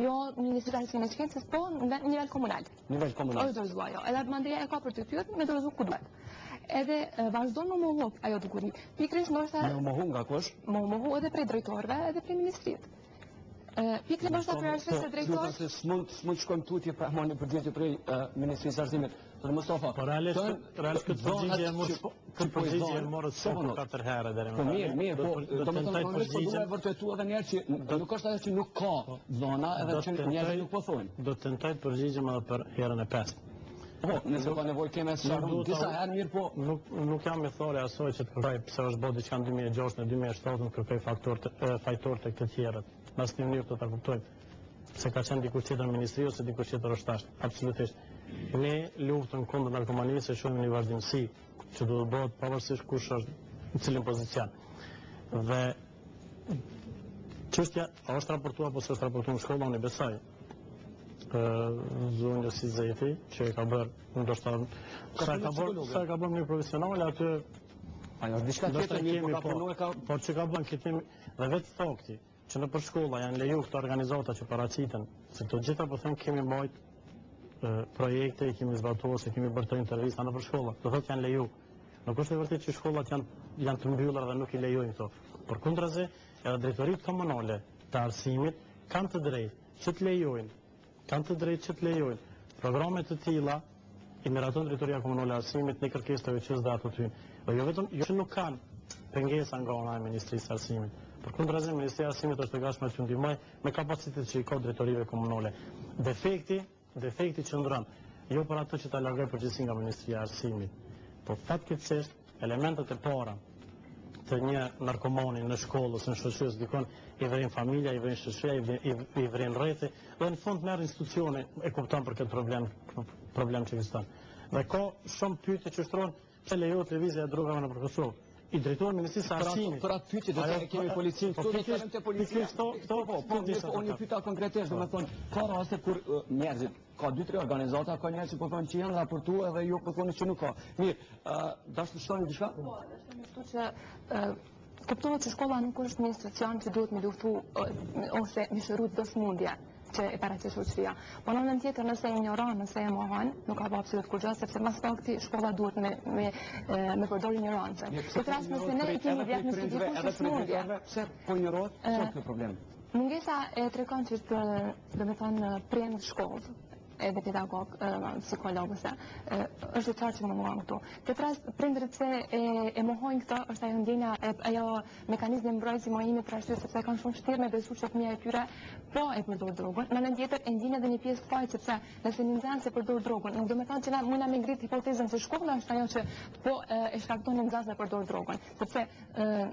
Jo Ministria e Arsimit të Shkencës, po në nivel komunal. Nivel komunal. Është dorëzuar ajo. Edhe mandria e ka për detyrë me dorëzu ku duhet. Edhe vazhdon me mohu ajo dukuri. Pikërisht ndoshta me mohu nga kush? Me mohu edhe prej drejtorëve, edhe prej ministrit. Pikërisht ndoshta për arsye se drejtori s'mund shkojmë tutje pra moni përgjigje prej Ministrisë së Arsimit. Për Mustafa. Po realisht këtë përgjigje e morët shumë 4 herë deri më tani. Mirë, po domethënë do vërtetu edhe një herë që nuk është ajo që nuk ka zona edhe që njerëzit nuk po thonë. Do të tentoj të përgjigjem edhe për herën e 5. Po, nëse ka nevojë kemë shumë disa herë mirë, po nuk jam me thore asoj që të kërkoj pse është bërë diçka në 2006 në 2007 kërkoj fajtor të këtë tjerët. Në asnjë mënyrë të ta kuptojmë se ka qenë dikush tjetër në ministri ose dikush tjetër është tash. Absolutisht. Ne luftën kundër narkomanisë e shohim një vazhdimsi që do të bëhet pavarësisht kush është në cilin pozicion. Dhe çështja është raportuar apo s'është raportuar në shkolla, unë besoj. Zonja si Zeti, që e ka bërë ndoshta sa ka bërë një profesionale aty ajo diçka tjetër mirë ka punuar por që ka bën këtë dhe vetë fakti që në për shkolla janë leju këto organizata që paraqiten se këto gjitha po them kemi mbajt projekte, kemi zbatuar se kemi bërë intervista në për shkolla, do thotë janë leju. Nuk është e vërtetë që shkollat janë të mbyllura dhe nuk i lejojnë këto. Por kundrazi, edhe drejtoritë komunale të arsimit kanë të drejtë që të lejojnë programe të tilla i miraton drejtoria komunale e arsimit në kërkesë të veçës dhe ato tyne. Dhe jo vetëm që nuk kanë pengesa nga ana e Ministrisë së Arsimit. Përkundrazi, Ministria e Arsimit është e gatshme të ndihmojë me kapacitet që i ka drejtorive komunale. Defekti qëndron jo për ato që ta largoj përgjegjësinë nga Ministria e Arsimit, por fatkeqësisht elementet e para të një narkomani në shkollë ose në shoqëri dikon i vren familja, i vren shoqëria, i vren rrethi, dhe në fund merr institucione e kupton për këtë problem që ekziston. Dhe ka shumë pyetje që shtrohen pse lejohet lëvizja e drogave në Kosovë. I drejtori i Ministrisë së Arsimit. Për atë pyetje do të kemi policinë këtu, do të kemi te policia. Po, unë pyeta konkretisht, domethënë, ka raste kur njerëzit ka 2-3 organizata, ka njerëz që po thonë që janë raportuar dhe jo po thonë që nuk ka. Mirë, dashur të shtoni diçka? Po, ashtu që kuptohet që shkolla nuk është një institucion që duhet me luftu ose me shëruar çdo smundje që e paraqes shoqëria. Po në anën tjetër, nëse e ignoron, nëse e mohon, nuk ka bërë absolut kurrë, sepse mas fakti shkolla duhet me përdor ignorancën. Këtë rast nëse ne kemi diagnostikuar si smundje, pse po ignorojnë, çfarë është problemi? Mungesa e tregon që domethënë prem shkollë edhe pedagog, psikologëse, është qartë që më muan këtu. Këtë rast, prindërit se e mohojnë këto, është ajo ndjenja, ajo mekanizmi mbrojtësi mohimit për arsye sepse kanë shumë vështirë me besu që fëmia e tyre po e përdor drogën. Në anën tjetër e ndjen edhe një pjesë të fajt sepse nëse një nxënës e përdor drogën, nuk do të thonë që na mund na ngrit hipotezën se shkolla është ajo që po e shkakton nxënësin e përdor drogën, sepse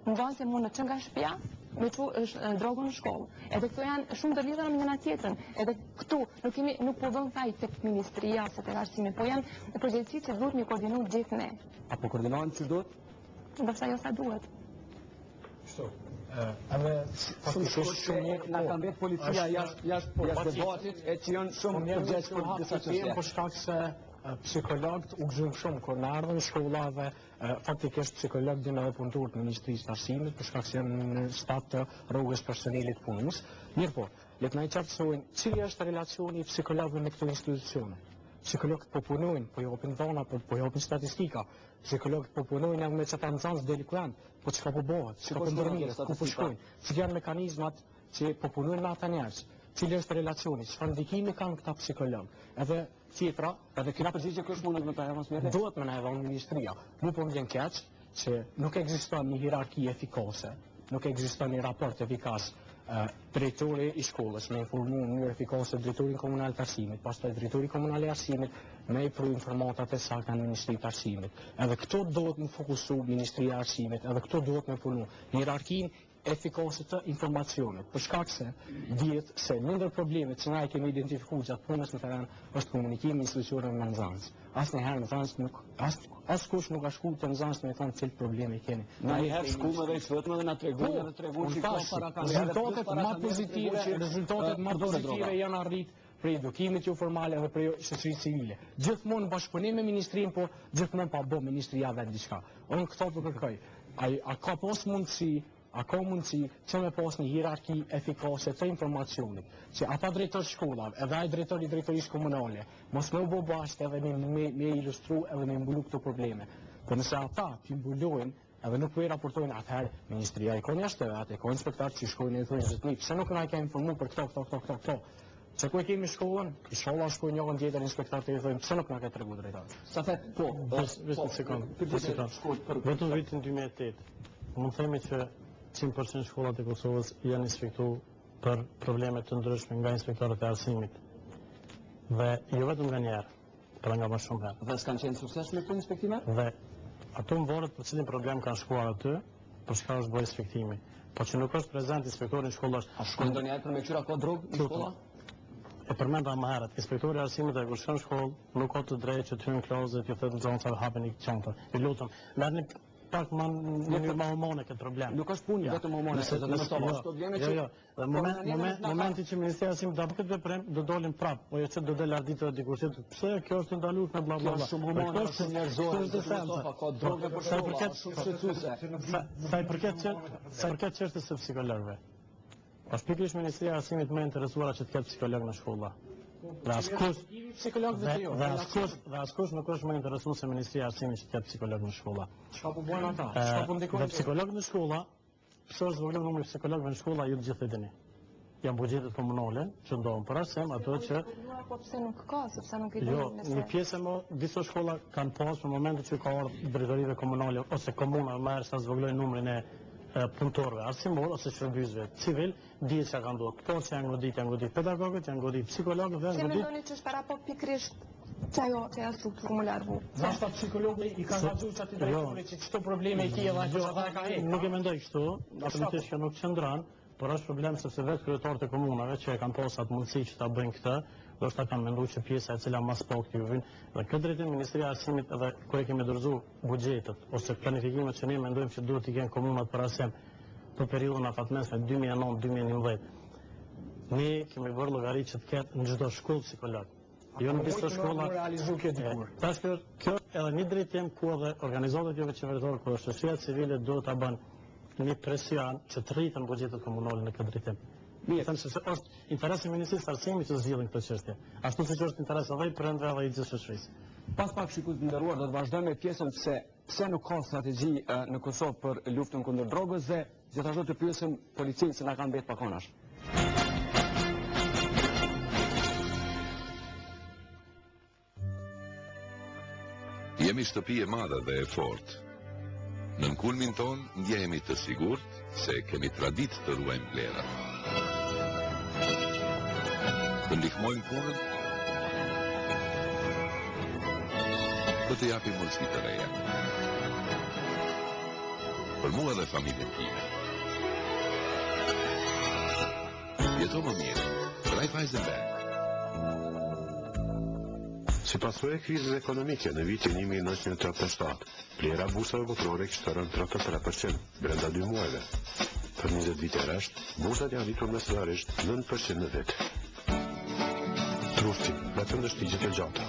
nxënësi mund të çon nga shtëpia me që është drogën në shkollë. Edhe këto janë shumë të lidhura me njëra tjetrën. Edhe këtu nuk po vën faj tek ministria ose tek arsimi, po janë përgjegjësi që duhet me koordinu gjithë ne. Apo koordinohen që duhet? Ndoshta jo sa duhet. Kështu. Edhe shumë na ka mbet policia jashtë debatit e që janë shumë përgjegjës për disa çështje. Po shkak se psikologët u gëzojnë shumë kur në ardhën shkollave, faktikisht psikologët din edhe punëtorët në Ministrisë së Arsimit, për shkak se janë në stad të rrugës personelit punës. Mirë po, le të na qartësojnë cili është relacioni i psikologëve me këto institucione. Psikologët po punojnë, po japin dhona, po japin statistika. Psikologët po punojnë edhe me çata nxënës delinkuent, po çka po bëhet, çka po ndërmirë, ku po shkojnë, cili janë mekanizmat që po punojnë me ata njerëz. Cili është relacioni, çfarë ndikimi kanë këta psikologë. Edhe tjetra, edhe Kena përgjigje kështë mundet me ta e mësmete? duhet me na e dhonë ministria. Mu po më vjen keq që nuk ekziston një hierarki efikase, nuk ekziston një raport efikas. Drejtori i shkollës me informu në mënyrë efikase drejtorin komunal të arsimit, pastaj drejtori komunal i arsimit me i pru informatat e sakta në Ministri të Arsimit. Edhe këto duhet më fokusu Ministria e Arsimit, edhe këto duhet me punu hierarkin efikase të informacionit. Për shkak se dihet se një ndër problemet që na i kemi identifikuar gjatë punës në teren është komunikimi institucioneve me nxënës. Asnjëherë nxënës nuk askush nuk ka shkuar te nxënës me thonë cilë probleme keni. Na i herë shkuam edhe i shfëtëm edhe na treguan që ka para ka rezultatet më pozitive janë arrit prej edukimit jo formale dhe prej shoqërisë civile. Gjithmonë bashkëpunim me ministrinë, po gjithmonë pa bë ministria vetë diçka. Unë këto po kërkoj. A ka pas mundësi që me pas një hierarki efikase të informacionit, që ata drejtor shkollave, edhe ai drejtorisë komunale, mos me u bë bashkë edhe me ilustru edhe me mbulu këto probleme. Po nëse ata të mbulojnë edhe nuk po i raportojnë atëherë, ministria i ka një ashtëve, atë i ka inspektarë që shkojnë e thonë zëtëni, pse nuk na i ka informu për këto. Që ku e kemi shkollën, i sholla shkojnë njëgën tjetër inspektarë të i thonë, pse nuk na ka të regu drejtarë. Sa thet, po, Vetëm sekundë. Vetëm vitin 2008, mund themi që 100% shkollat e Kosovës janë inspektu për problemet të ndryshme nga inspektorët e arsimit. Dhe jo vetëm nga njerë, për nga më shumë herë. Dhe s'kanë qenë sukses me këtë inspektime? Dhe ato më vorët për cilin problem kanë shkuar aty, për shka është bërë inspektimi. Po që nuk është prezent inspektorin shkollash. A shkojnë do njerë për me qyra ka drogë në shkolla? E përmenda më herët, inspektori arsimit e kur shkon shkollë, nuk ka të drejtë që të hynë klozet, ju thëtë në zonë sa hapen i qënta. I lutëm, merrni pak më humane këtë problem. Nuk është punë vetëm humane, se do të thotë probleme që momenti që Ministria e Arsimit do bëhet veprem, do dolin prap, po jo që do del ardhit edhe dikur pse kjo është ndaluar me bla bla bla. Shumë humane, është njerëzore, ka drogë për shkolla, shumë shqetësuese. Sa i përket çështës së psikologëve. Pas pikërisht Ministria e Arsimit më interesuara që të ketë psikolog në shkolla. Dhe askush nuk është më interesuar se Ministria e Arsimit që të ketë psikolog në shkolla. Çka po bën ata? Çka po ndikojnë? Dhe psikolog në shkolla, pse është vogël numri psikologëve në shkolla, ju të gjithë e dini. Janë buxhetet komunale që ndohen për arsye ato që po pse nuk ka, sepse nuk i jo, një pjesë më disa shkolla kanë pasur në momentin që ka ardhur drejtorive komunale ose komuna më herë sa zvoglojnë numrin e punëtorëve arsimor ose shërbëtorëve civil, dihet çka ka ndodhur. Por që janë godit pedagogët, janë godit psikologët dhe janë godit. Si mendoni që është para po pikërisht çajo që është strukturë më largu? Zashta psikologi i ka gazuar çati drejtori që çto probleme i kia dhe ata ka heq. Nuk e mendoj kështu, absolutisht që nuk qëndron, por është problem sepse vetë kryetarët e komunave që e kanë pasur atë mundësi që ta bëjnë këtë, do të kanë menduar që pjesa e cila mas po këtu vjen, dhe këtë drejtim Ministria e Arsimit edhe kur e kemi dorëzuar buxhetet ose planifikimet që ne mendojmë që duhet të kenë komunat për arsim për periudhën afatmesme 2009-2011. Ne kemi bërë llogari që të ketë në çdo shkollë psikolog. Jo në disa shkolla realizu kjo dikur. Tash kjo edhe një drejtim ku edhe organizatat jo qeveritare ku shoqëria civile duhet ta bënë një presion që të rritën buxhetet komunale në këtë drejtim. Mirë, them se është interesi i Ministrisë së Arsimit që zgjidhin këtë çështje. Ashtu siç është interesi edhe i prindërve edhe i gjithë shoqërisë. Pas pak shikues të nderuar, do të vazhdojmë me pjesën se pse nuk ka strategji në Kosovë për luftën kundër drogës dhe gjithashtu të pyesim policinë se na kanë mbetë pakonash. Jemi shtëpi e madhe dhe e fortë. Në kulmin ton ndjehemi të sigurt se kemi traditë të ruajmë vlerat. Të ndihmojmë punën, do të japim mundësi të reja. Për mua dhe familjen time. Jeto më mirë, Raiffeisenbank. Si pasojë e krizës ekonomike në vitin 1987, vlera bursave botërore kishte rënë 33% brenda 2 muajve. Për 20 vite rresht, bursat janë rritur mesërisht 9% në vit. Trusti, me të ndështigjet e gjata.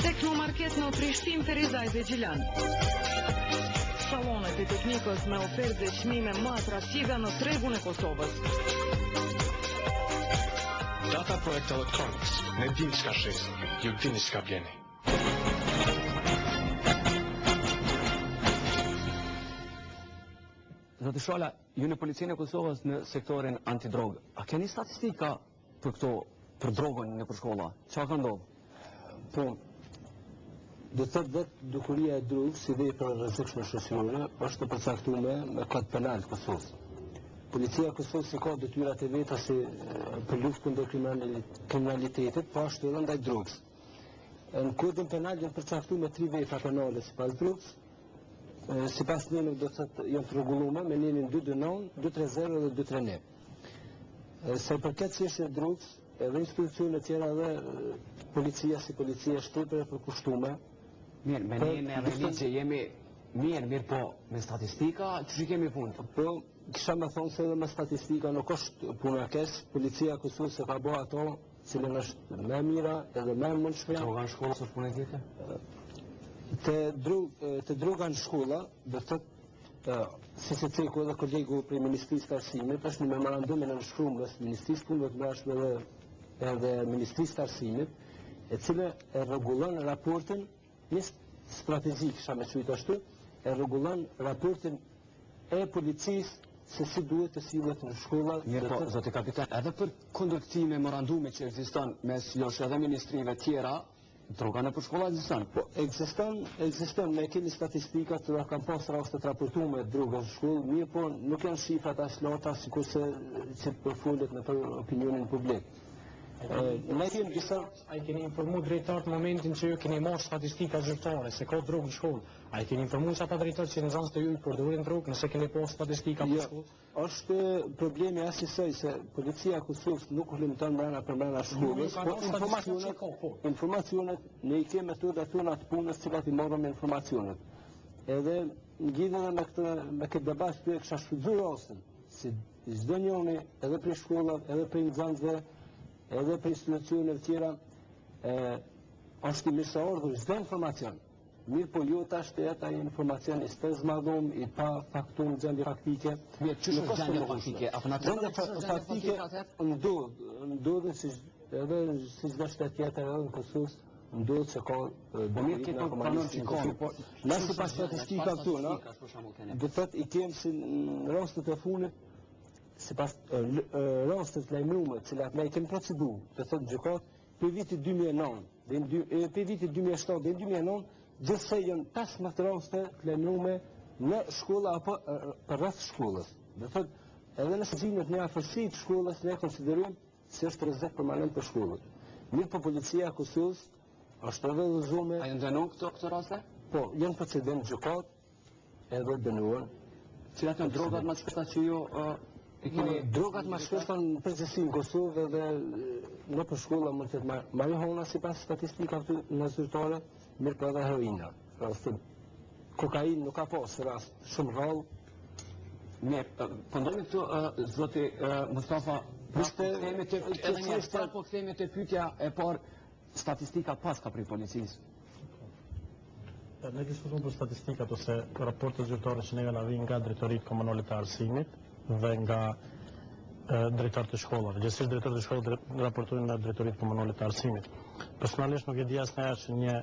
Teknomarket në Prishtinë, Ferizaj dhe Gjilan. Salonet e teknikës me ofertë dhe çmime më atraktive në tregun e Kosovës. Data Project Electronics, ne dim çka shesin, ju dini çka bleni. Zoti Shola, ju në policinë e Kosovës në sektorin antidrogë, a keni statistika për këto, për drogën në përshkolla? Çfarë ka ndodhur? Po, do të thotë vetë dukuria e drogës si vepër e rrezikshme shoqërore është e përcaktuar me kod penal të Kosovës. Policia e Kosovës ka detyrat e veta si për luftë kundër kriminalitetit, po ashtu edhe ndaj drogës. Në kodin penal janë përcaktuar me 3 vepra penale sipas drogës. Sipas nenit do të thotë janë të rregulluara me nenin 229, 230 dhe 239. Se përket çështjes së drogës, edhe institucionet tjera dhe policia si policia shtepër e përkushtuar. Mirë, me ne edhe ligje jemi mirë, po me statistika që kemi punë. Po, kisha me thonë se edhe me statistika nuk është puna keq, policia e Kosovës se ka bërë ato cilën është më mira edhe më mundshme. Droga në shkolla është punë tjetër? Të droga në shkolla, do thotë si se ceku edhe kolegu prej Ministrisë të Arsimit, është një memorandum në nënshkruar mes Ministrisë Punëve të Brendshme edhe Ministrisë të Arsimit, e cila e rregullon raportin një strategjik, kisha me thënë ashtu, e rregullon raportin e policisë se si duhet të sillet në shkolla. Mirë, po, zoti kapitan, edhe për kundër këtij memorandumi që ekziston mes josh edhe ministrive tjera, droga në për shkolla ekziston. Po, ekziston, ne kemi statistika të kanë pas raste të raportuar me droga në shkollë, mirë, po nuk janë shifrat as lota sikurse që përfundet në për opinionin publik. Ne kemi disa, ai keni informuar drejtarët në momentin që ju keni marrë statistika zyrtare se ka drogë në shkollë. Ai keni informuar ata drejtarë që në zonë të ju përdorin drogë, nëse keni pas statistika për shkollë. Është problemi asaj se policia e Kosovës nuk lëmton brenda shkollës, po informacionet ne i kemi metodat tona të punës cilat i marrim informacionet. Edhe lidhur me këtë debat këtu kisha shfrytzuar rastin si çdo njëri edhe për shkollat, edhe për nxënësve, edhe për institucionet tjera, është i mirëseardhur çdo informacion. Mirë, po jo tash të jetë ai informacion i stëzmadhum, i pa faktuar gjendje faktike. Mirë, ç'është gjendje faktike? Apo gjendje faktike ndodhen si edhe si çdo shtet tjetër edhe në Kosovë, ndodh se ka mirë këto pranon që ka. Ne sipas statistika këtu, do të thotë i kemi si në rastet e fundit sipas rastet lajmëruar, të cilat ne kemi procedurë, të thotë gjykat për vitin 2009, për vitin 2007 dhe 2009, gjithsej janë 15 raste të lajmëruar në shkolla apo për rreth shkollës. Do thotë edhe në sezonat në afërsi të shkollës ne konsiderojmë se është rrezik permanent për shkollën. Mirë, po policia e Kosovës është edhe dhëzuar. A janë dënuar këto raste? Po, janë procedim gjykat edhe dënuar. Cilat janë drogat më të shpeshta që ju drogat më shpeshta në përgjithësi në Kosovë dhe në për shkolla mund të jetë marijuana sipas statistikave në zyrtare, mirë po edhe heroina. Rasti kokainë nuk ka pas rast shumë rrallë. Mirë, po ndonjë këtu zoti Mustafa, kthehemi te pyetja e parë, statistika paska për policisë. Ne diskutojmë për statistikat ose raportet zyrtare që ne kanë arritur nga drejtoritë komunale të arsimit dhe nga drejtarët e shkollave. Gjithsesi drejtarët e shkollave raportojnë nga drejtoritë komunale të arsimit. Personalisht nuk e di asnjëherë që një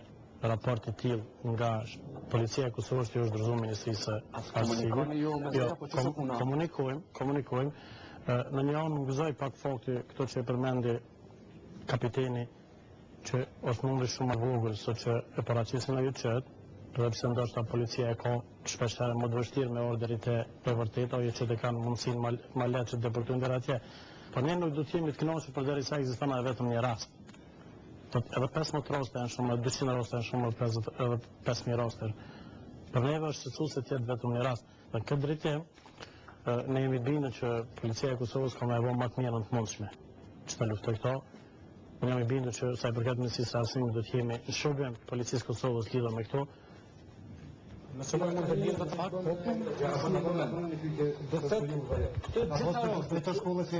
raport i tillë nga policia e Kosovës që është dorëzuar Ministrisë së Arsimit. Komunikojmë. Në një anë më gëzoj pak fakti këto që e përmendi kapiteni që është numri shumë i vogël sot që e paraqisin ajo qytet, edhe pse ndoshta policia e ka shpeshherë më të vështirë me orderit e vërtetë, ajo që kanë mundësinë më lehtë të deportojnë deri atje. Por ne nuk do të jemi të kënaqur përderisa ekziston vetëm një rast. Edhe 15 raste janë shumë, 200 raste janë shumë, edhe 5000 raste. Për neve është se të jetë vetëm një rast. Në këtë drejtim, ne jemi bindur që policia e Kosovës ka më më të mirën të mundshme që të luftojë këto. Ne jemi bindur që sa i përket Ministrisë së Arsimit do të jemi në shërbim policisë Kosovës lidhur me këto. Nëse mund të lidhet të faktë, do të thotë të shkollës që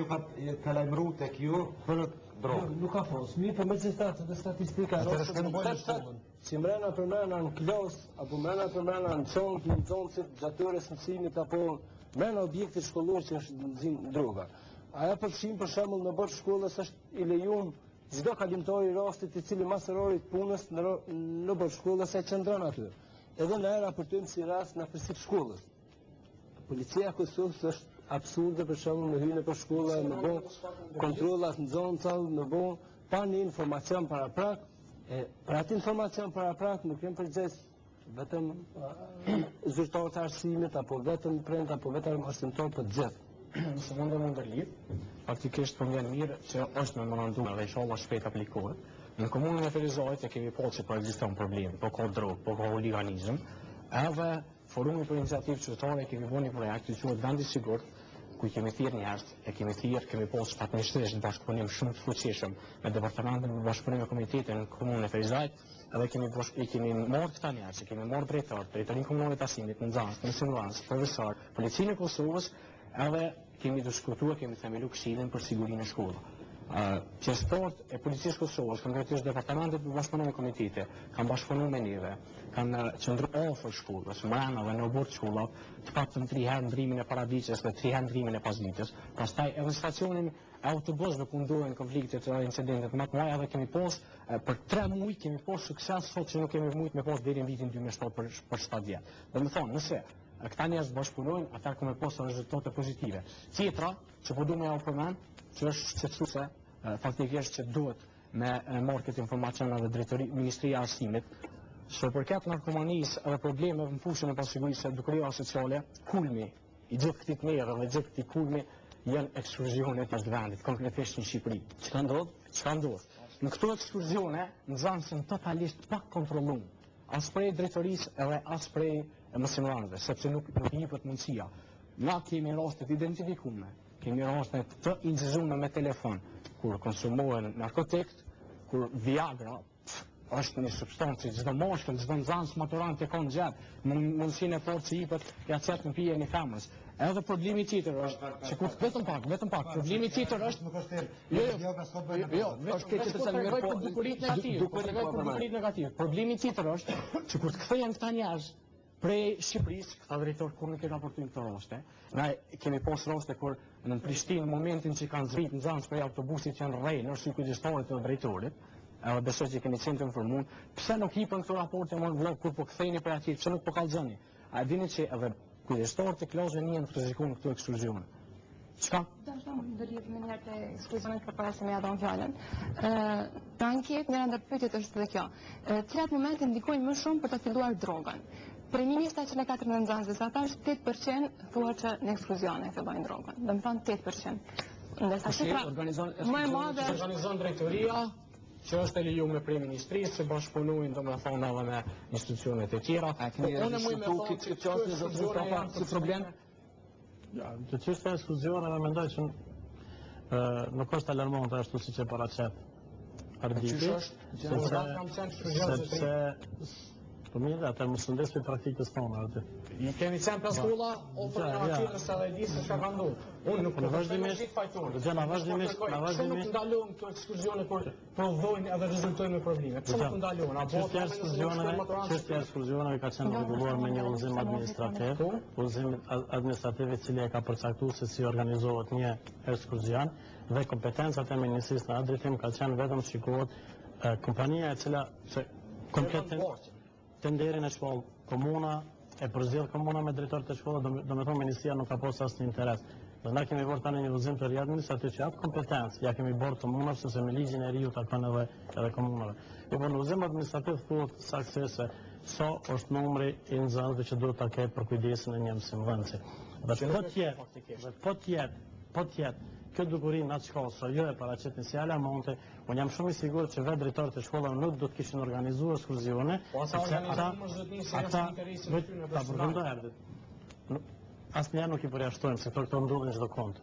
ka lajmëruar tek ju për drogë. Nuk ka fos, mirë, po megjithatë dhe statistika si mrena për mrena në klas apo mrena për mrena në çonë, në zonësit, gjatë orës mësimit apo mrena objektit shkollor që është nxirr droga. Aja përfshim për shembull në bord shkollës është i lejuar çdo kalimtar i rastit i cili mas orarit punës në bord shkollës e qëndron aty. Edhe ne raportojmë si rast në afërsi të shkollës. Policia e Kosovës është absurde për shembull në hyrje për shkolla, në bë kontrollat në zonë, në bë pa një informacion paraprak, Për atë informacion për aprat nuk jem përgjes vetëm zyrtarë të arsimit, apo vetëm prend, apo vetëm arsimtar për gjithë. Nëse mundem më ndërlidh, faktikisht po vjen mirë që është memorandum dhe inshallah shpejt aplikohet. Në komunën e Ferizajt e kemi po që po ekziston problemi, po ka drogë, po ka huliganizëm, edhe forumi për iniciativë qytetare kemi bërë një projekt që quhet Vendi i Sigurt, ku kemi thirrë njerëz, kemi posë patministrisht në bashkëpunim shumë të fuqishëm me departamentin për bashkëpunim me komunitetin në komunën e Ferizajt, edhe kemi marrë këta njerëz, kemi marrë drejtorinë komunale të arsimit, nxënës, mësimdhënës, profesor, policinë e Kosovës, edhe kemi diskutuar, kemi themelu këshillin për sigurinë e shkollave. Qeverisht e Policisë Kosovës, konkretisht departamentet për bashkëpunim me komunitete, kanë bashkëpunuar me neve, kanë qëndruar afër shkollës, mbrana dhe në bord shkollat, të paktën 3 herë ndrimin e paraditës dhe 3 herë ndrimin e pasdites. Pastaj edhe stacionin e autobusëve ku ndodhen konfliktet dhe incidentet më të mëdha, edhe kemi posë për 3 muaj kemi posë sukses sot që nuk kemi mujt me posë deri në vitin 2007 për 7 vjet. Domethënë, nëse këta njerëz bashkëpunojnë, atëherë kemë posë rezultate pozitive. Tjetra që po duam ja përmend, që është shqetësuese, faktikisht që duhet me marrë këtë informacion edhe drejtori Ministria e Arsimit, që përket narkomanisë edhe probleme në fushën e pasigurisë e dukuria sociale, kulmi i gjithë këtij merre dhe gjithë këtij kulmi janë ekskursionet jashtë vendit, konkretisht në Shqipëri. Çka ndodh? Në këto ekskursione nxënësit janë totalisht pa kontrolluar, as prej drejtorisë edhe as prej mësimdhënësve, sepse nuk jepet mundësia. Na kemi raste të identifikuara, kemi raste të injizuar me telefon, kur konsumohen narkotikët, kur Viagra është një substancë, çdo moshkull, çdo nxënës maturant e ka në xhep, mundësinë e fortë që jepet ja çet në pije një femës. Edhe problemi tjetër është, sikur vetëm pak, problemi tjetër është është këtë të saluar po dukuritë negative. Problemi tjetër është, sikur të kthehen këta njerëz prej Shqipërisë, këta drejtor kur nuk e raportojnë këto raste. Ne kemi pas raste kur në Prishtinë në momentin që kanë zbrit nxënës prej autobusit janë rrej në sy kujdestarit të drejtorit. Edhe besoj që keni qenë të informuar, pse nuk hipën këto raporte më në vlog kur po ktheheni prej atij, pse nuk po kallxoni? A dini që edhe kujdestarët e klasëve njëjën të rrezikojnë këto ekskursione? Çka? Dashur do lidh me njëherë të ekskursionet përpara se më ja dhon fjalën. Në anketë njëra ndër pyetjet është edhe kjo. Cilat momente ndikojnë më shumë për të filluar drogën? Për 1.704 në nxënësve, ata është 8% thuhet që në ekskursione fillojnë drogën. Do të thonë 8%. Ndërsa shifra më e madhe organizon drejtoria, që është e lejuar prej ministrisë, që bashkëpunojnë domethënë edhe me institucionet e tjera. Unë më thonë këtë çështje do të thotë si problem. Ja, të çështja e ekskursioneve mendoj që nuk është alarmante ashtu siç e paraqet Arditi. Sepse po mirë, ata mos ndes për praktikës tonë atë. Ju kemi qenë për shkolla, ose në atyrë se edhe di se çka ka ndodhur. Unë nuk në vazhdimisht, na vazhdimisht nuk ndalohen këto ekskursione kur provojnë edhe rezultojnë me probleme. Pse nuk ndalohen? Çështja e ekskursioneve ka qenë rregulluar me një udhëzim administrativ i cili e ka përcaktuar se si organizohet një ekskursion dhe kompetencat e ministrisë në atë drejtim ka qenë vetëm shikohet kompania e cila komplet tenderin e shkollë, komuna e përzgjedh komuna me drejtor të shkollës, do të thonë ministria nuk ka pasur asnjë interes. Dhe na kemi bërë tani një udhëzim të ri administrativ që atë kompetencë ja kemi bërë komunave sepse me ligjin e ri u takon edhe komunave. Po në udhëzim administrativ thuhet saktësisht se sa është numri i nxënësve që duhet ta ketë për kujdesin e një mësimdhënësi. Dhe po tjetë këtë dukuri në atë shkollë, sa jo e paraqet në si alarmante, unë jam shumë i sigurt që vetë drejtorët e shkollave nuk do të kishin organizuar ekskursione, sepse ata ta përfundojnë ardhët. Asnjëherë nuk i përjashtojmë, se këto ndodhin çdo kont.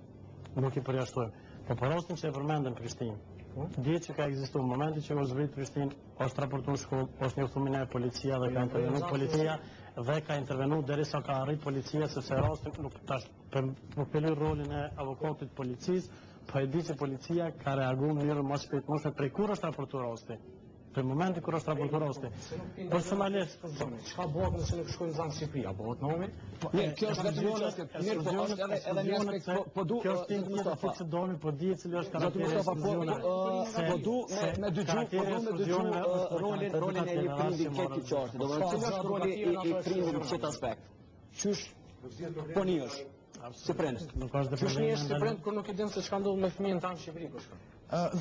Nuk i përjashtojmë. Po për rastin që e përmendën Prishtinë, dihet që ka ekzistuar momenti që është zbrit Prishtinë, është raportuar shkollë, është njoftuar e policia dhe ka intervenuar policia dhe ka intervenuar derisa ka arrit policia sepse rasti nuk tash nuk peloj rolin e avokatit policisë, po e di që policia ka reaguar në mënyrë më shpejtëse prej kur është raportuar rasti. Për momenti kur është raportuar rasti. Personalisht, çka bëhet nëse nuk shkojnë në Shqipëri, apo në kjo është vetëm një çështje. Mirë, po është edhe një aspekt, po du kjo është një aspekt që doni, po di cili është karakteri i ekskursionit. Po du me dëgju rolin e një prindi këtë qartë. Do të thotë cili është roli i prindit në këtë aspekt. Qysh ponish? Si prind? Nuk ka Qysh njësh si prind kur nuk e din se çka ndodh me fëmijën tanë në Shqipëri po shkon.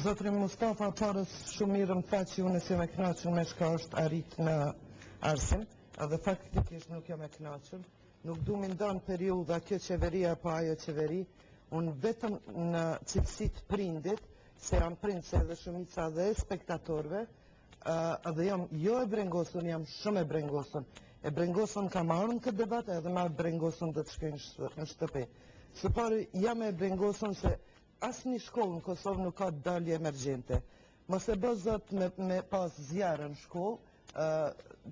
Zotri Mustafa parës shumë mirë më tha që unë si me knaqën me shka është arrit në arsim, edhe faktikisht nuk jam e knaqën, nuk du me ndonë periuda kjo qeveria pa ajo qeveri, unë vetëm në cilësit prindit, se jam prind se edhe shumica dhe spektatorve, edhe jam jo e brengosën, jam shumë e brengosën. E brengosën ka marrë në këtë debat edhe ma brengosën dhe të shkojnë në shtëpi. Së pari jam e brengosën se asë një shkollë në Kosovë nuk ka dalje emergjente. Mos e bë zot me pas zjarë në shkollë,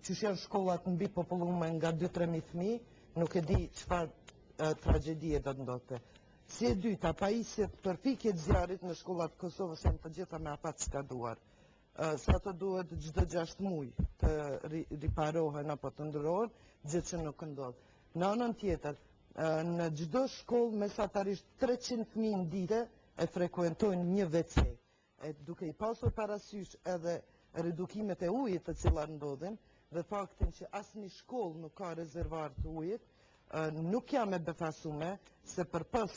që janë shkollat mbi popullume nga 2-3.000 fëmijë, nuk e di çfarë tragjedie do të ndodhte. Si e dyta, pajisjet për pikjet zjarit në shkollat Kosovës janë të gjitha me afat skaduar. Sa të duhet çdo 6 muaj të riparohen apo të ndërrohen, gjë që nuk ndodh. Në anën tjetër, në çdo shkollë mesatarisht 300 fëmijë në ditë e frekuentojnë një WC. Duke i pasur parasysh edhe redukimet e ujit të cilat ndodhin, dhe faktin që asnjë shkollë nuk ka rezervar të ujit, nuk jam e befasume se përpos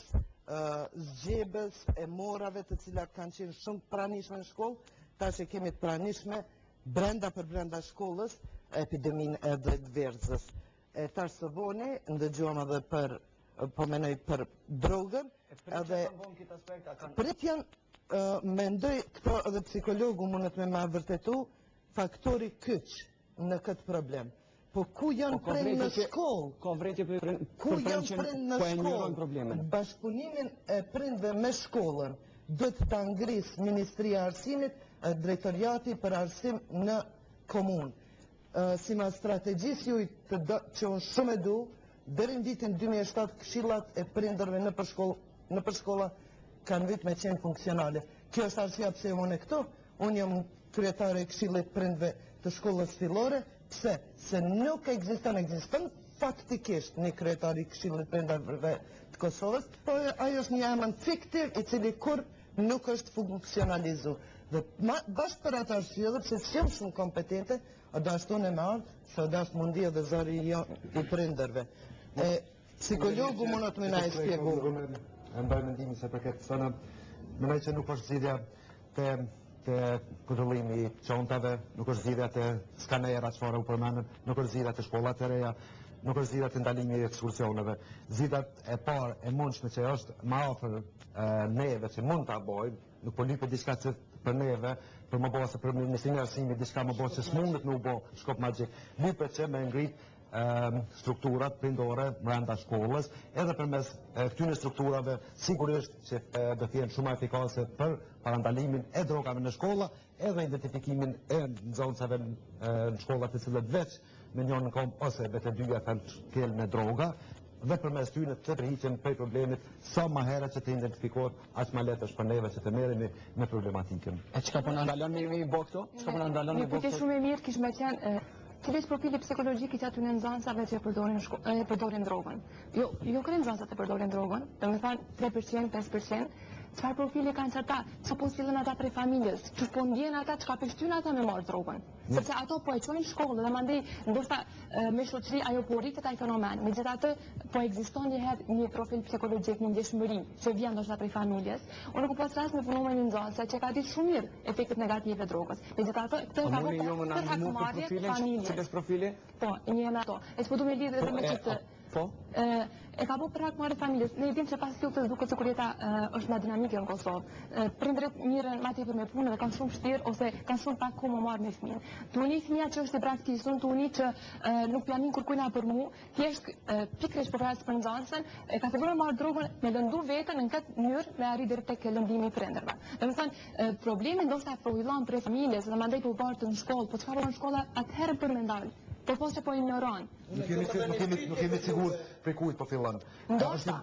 zgjebës e morave të cilat kanë qenë shumë pranishme në shkollë, tash e kemi të pranishme brenda shkollës, epidemin edhe të verëzës. Tash së voni, ndëgjuam edhe po menoj për drogën, edhe pritjen, mendoj këto edhe psikologu mundet me ma vërtetu, faktori kyç në këtë problem. Po ku janë prind në shkollë? Ku janë prind në shkollë? Bashkëpunimin e prindve me shkollën dhëtë të ngris Ministria Arsimit, Drejtoriati për Arsim në komunë. Si ma strategjisë ju që unë shumë e du, deri në vitin 2007 këshillat e prindërve në përshkolla kanë vit me qenë funksionale. Kjo është arsyeja pse unë e këto, unë jam kryetare e këshillit prindve të shkollës fillore, pse? Se nuk ekziston faktikisht një kryetari i këshillit prindërve të Kosovës, po ajo është një emër fiktiv i cili kur nuk është funksionalizu. Dhe bashkë për atë arsye dhe pse s'jam shumë kompetente, do ashtu në me ardhë, se do ashtë mundia dhe zari i prindërve. Psikologu më në të mëna e spjegu. E ndoj mendimi se për këtë sënë, mënaj që nuk është zidja të këtullimi qontave, nuk është zidja të skanera që fara u përmenën, nuk është zidja të shkollat të reja, nuk është zidja të ndalimi e ekskursioneve. Zidjat e parë e mundshme që është ma ofër neve që mund të abojnë, nuk po lype diçka që për neve, për më bo se për Ministrinë e Arsimit, diçka më bo që s'mundet në u bo shkop magjik. Lype që me ngrit strukturat prindore mrenda shkollës, edhe përmes këtyre strukturave sigurisht që do të jenë shumë efikase për parandalimin e drogave në shkolla, edhe identifikimin e nxënësave në shkollat të cilët veç me njën në kom ose vetë dyja kanë kel me droga, dhe përmes tyre të rriqen prej problemit sa ma herë që të identifikohet aq ma letë është për neve që të merremi me problematikën. E çka po na ndalon me i bë këto? Çka po na ndalon me bë këto? Shumë e mirë kish me qenë cilis profili psikologjik i që aty në nxënësave që e përdorin drogën. Jo kërë nxënësat e përdorin drogën, dhe me thanë 3%, 5%, çfarë profili kanë që ata, që po sillen ata prej familjes, që po ndjen ata që ka pështyn ata me marrë drogën. Sepse ato po e qojnë shkollë dhe mandej, ndoshta me shoqëri ajo po rritet ai fenomen. Megjithatë po ekziston një profil psikologjik, një ndjeshmëri që vjen ndoshta prej familjes. Unë ku pas rast me punuar me një nxënëse që ka ditë shumë mirë efektet negative të drogës. Megjithatë këtë ka bërë për hakmarrje familjes. Cilës profili? Po, një me ato. E s'po du me lidhë edhe me qëtë. Po? E ka po për hakmarrje familjes. Ne e dim që pas luftës duket sikur jeta është në dinamike në Kosovë. Prindërit mirën ma tepër me punë dhe kanë shumë vështirë ose kanë shumë pak kohë më marrë me fëmijën. Tuani fëmia që është e braktisur, tuani që nuk planin kërkojna për mua, thjesht pikërisht po flas për nxënësen, e ka filluar marrë drogën me lëndu veten në këtë mënyrë me arrit deri tek lëndimi i prindërve. Domethënë problemi ndoshta po fillon prej familjes dhe mandej po bartë në shkollë, po çfarë bën shkolla atëherë për me ndal. Po po se po ignoron. Nuk jemi sigur për kujt po fillon. Ndoshta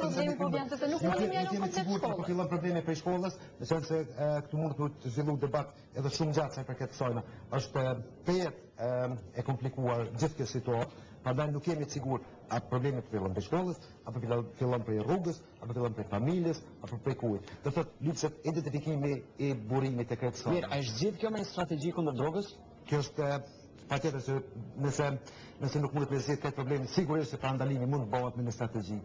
problemi po vjen se nuk mundi më nuk sigur po fillon problemi prej shkollës, në sense se këtu mund të zhvillu debat edhe shumë gjatë për këtë sojnë. Është e komplikuar gjithë kjo situatë, prandaj nuk jemi sigur a problemi po fillon prej shkollës, apo fillon prej rrugës, apo fillon prej familjes, apo prej kujt. Do thotë lypset identifikimi i burimit të këtë sojnë. Mirë, a është gjithë kjo me strategji kundër drogës? Kjo është patjetër që nëse nuk mundet me zgjedhë këtë problemi, sigurisht se parandalimi mund të bëhet me një strategji.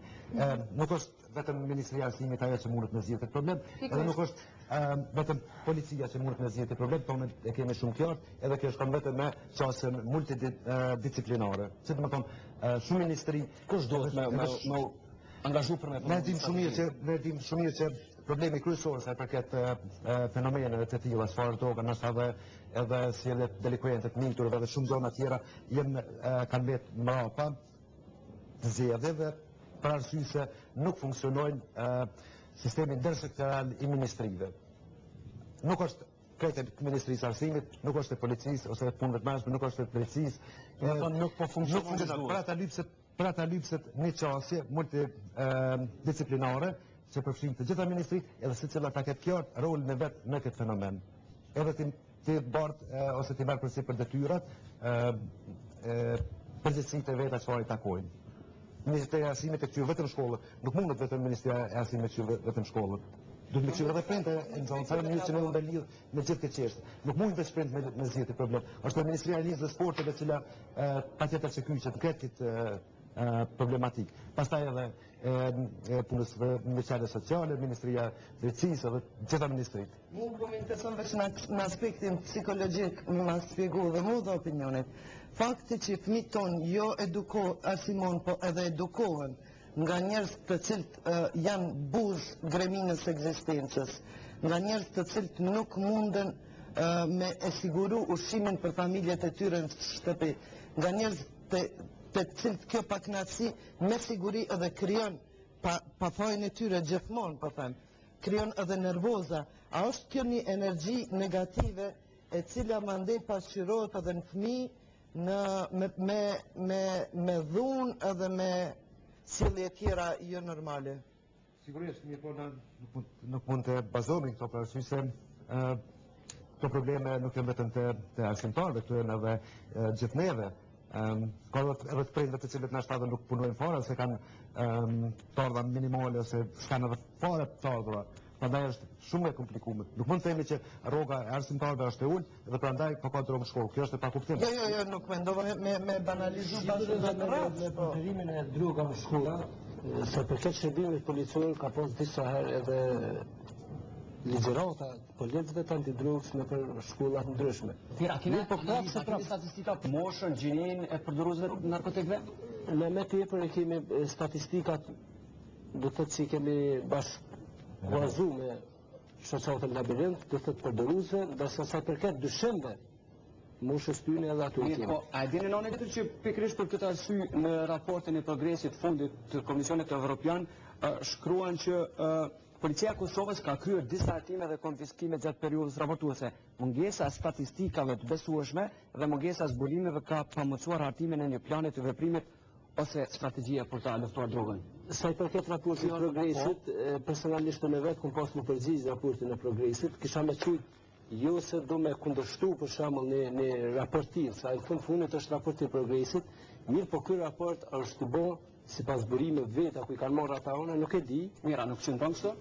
Nuk është vetëm Ministria e Arsimit ajo që mundet me zgjedhë këtë problem, edhe nuk është vetëm policia që mundet me zgjedhë këtë problem, tonë e kemi shumë qartë, edhe kjo shkon vetëm me qasjen multidisciplinare. Që do të thonë shumë ministri, kush duhet me angazhu për me. Ne dim shumë mirë që problemi kryesor sa i përket fenomeneve të tilla, çfarë droga, ndoshta edhe sjelljet delinkuentët, miturë dhe shumë zona tjera kanë vetë mbrapa të zgjedhjeve për arsye se nuk funksionojnë sistemi ndërsektoral i ministrive. Nuk është krejt e Ministrisë së Arsimit, nuk është e policisë ose e punëve të mëshme, nuk është e policisë. Nuk po funksionon. Për ata lypset një qasje multidisciplinare që përfshin të gjitha ministrit edhe se cila ta ketë qartë rolin e vetë në këtë fenomen. Edhe ti bartë ose ti merë përsi për detyrat përgjithësitë e veta çfarë i takojnë. Ministria e Arsimit e këtyr vetëm shkollët, nuk mundet vetëm Ministria e Arsimit e këtyr vetëm shkollët. Duhet me qyre dhe prente në zonë, sa një që me unë lidhë me gjithë këtë qeshtë. Nuk mund të shprend me zhjetë i problem. Është Ministria e Lidhë dhe Sporteve cila patjetër që kyqet në këtë problematik. Pastaj edhe punës meqare sociale, Ministria Drejtësisë dhe gjitha ministrit. Mu më intereson veç në aspektin psikologjik më spjegu dhe mu dhe opinionit. Fakti që fëmijët tonë jo arsimon, po edhe edukohen nga njerëz të cilët janë buzë greminës ekzistencës, nga njerëz të cilët nuk munden me e siguru ushqimin për familjet e tyre në shtëpi, nga njerëz të cilët kjo pakënaqësi me siguri edhe krijon pa thojën e tyre gjithmonë, po them, krijon edhe nervoza. A është kjo një energji negative e cila mandej pasqyrohet edhe në fëmijë me dhunë edhe me sjellje tjera jo normale? Sigurisht, mirë po nuk mund të bazohemi këto për arsye se këto probleme nuk janë vetëm të arsimtarëve, këto janë edhe gjithë neve. Ka edhe të prindve të cilët në ashtë nuk punojnë fare, se kanë tardha minimale, ose s'kanë edhe fare të tardhura. Prandaj është shumë e komplikuar. Nuk mund të themi që rroga e arsimtarëve është e ulë dhe prandaj po ka drogë në shkollë. Kjo është e pakuptim. Jo, nuk mendova me banalizu preferimin e drogave në shkolla, se për këtë shërbimit policor ka pas disa herë edhe ligjërata po legjëve të antidrogës në për shkollat ndryshme. Tira, kemi statistika për moshën, gjinin e përdoruesve të narkotikëve? Në me tepër e kemi statistikat, do të thotë që kemi bashkëpuazu me shoqatën labirint, do të thotë përdoruesve, ndërsa sa përket dyshemve, moshës tyne edhe ato kemi. Po, a e dini në anë që pikërisht për këtë arsye në raportin e progresit fundit të Komisionit Evropian shkruan që Policia e Kosovës ka kryer disa hetime dhe konfiskime gjatë periudhës raportuese. Mungesa e statistikave të besueshme dhe mungesa e zbulimeve ka pamëcuar hartimin e një plani të veprimit ose strategjie për ta luftuar drogën. Sa i përket raportit të progresit, personalisht në vetë kum pas më përgjigj raportin e progresit, kisha me thujt jo se do me kundërshtu për shembull në raportim, sa në fundit është raporti i progresit, mirë po ky raport është bo si pas burimeve veta ku i kanë marrë ata ona, nuk e di. Mira, nuk qëndron kështu?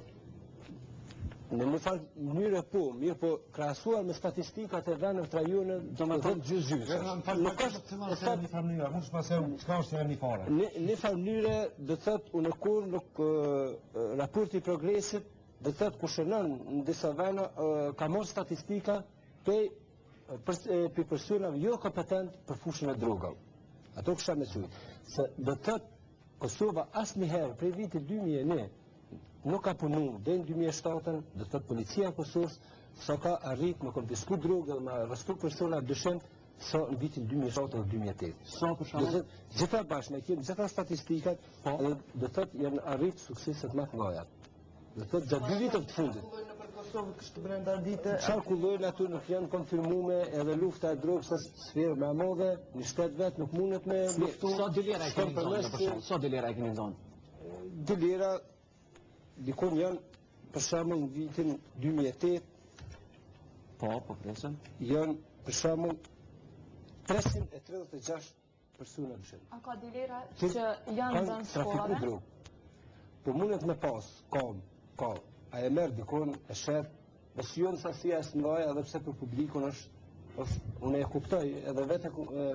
Në një farë mënyrë po, mirë po krahasuar me statistikat e vendeve të rajonit, domethënë gjysmë. Nuk është një farë mënyrë, mund të them çka është një farë. Në farë mënyrë do thotë unë kur nuk raporti i progresit do thotë ku shënon në disa vende ka marrë statistika për persona jo kompetent për fushën e drogave. Ato kisha më thënë se do thotë Kosova asnjëherë prej vitit 2001 nuk ka punu dhe në 2007, dhe të policia e Kosovës, sa ka arrit me konfisku drogë dhe me arrestu persona dyshim, sa në vitin 2007 dhe 2008. Sa për shumë? Gjitha bashkë, me kemi gjitha statistikat, dhe të janë arrit sukseset më të ngaja. Dhe të gjatë 2 vitët të fundit. Qarë kullojnë aty nuk janë konfirmume edhe lufta e drogës së sferë me amodhe, një shtetë vetë nuk mundet me luftu. Sa dilera e keni zonë? Sa dilera e keni zonë? Dilera dikon janë, për shembull në vitin 2008, po presën, janë për shembull 336 persona dyshim. A ka dilera që janë në shkollave? Po mundet me pas, ka, a e merë dikon, e shet, besë jonë sasia e së ngaja edhe pse për publikun është unë e kuptoj, edhe vete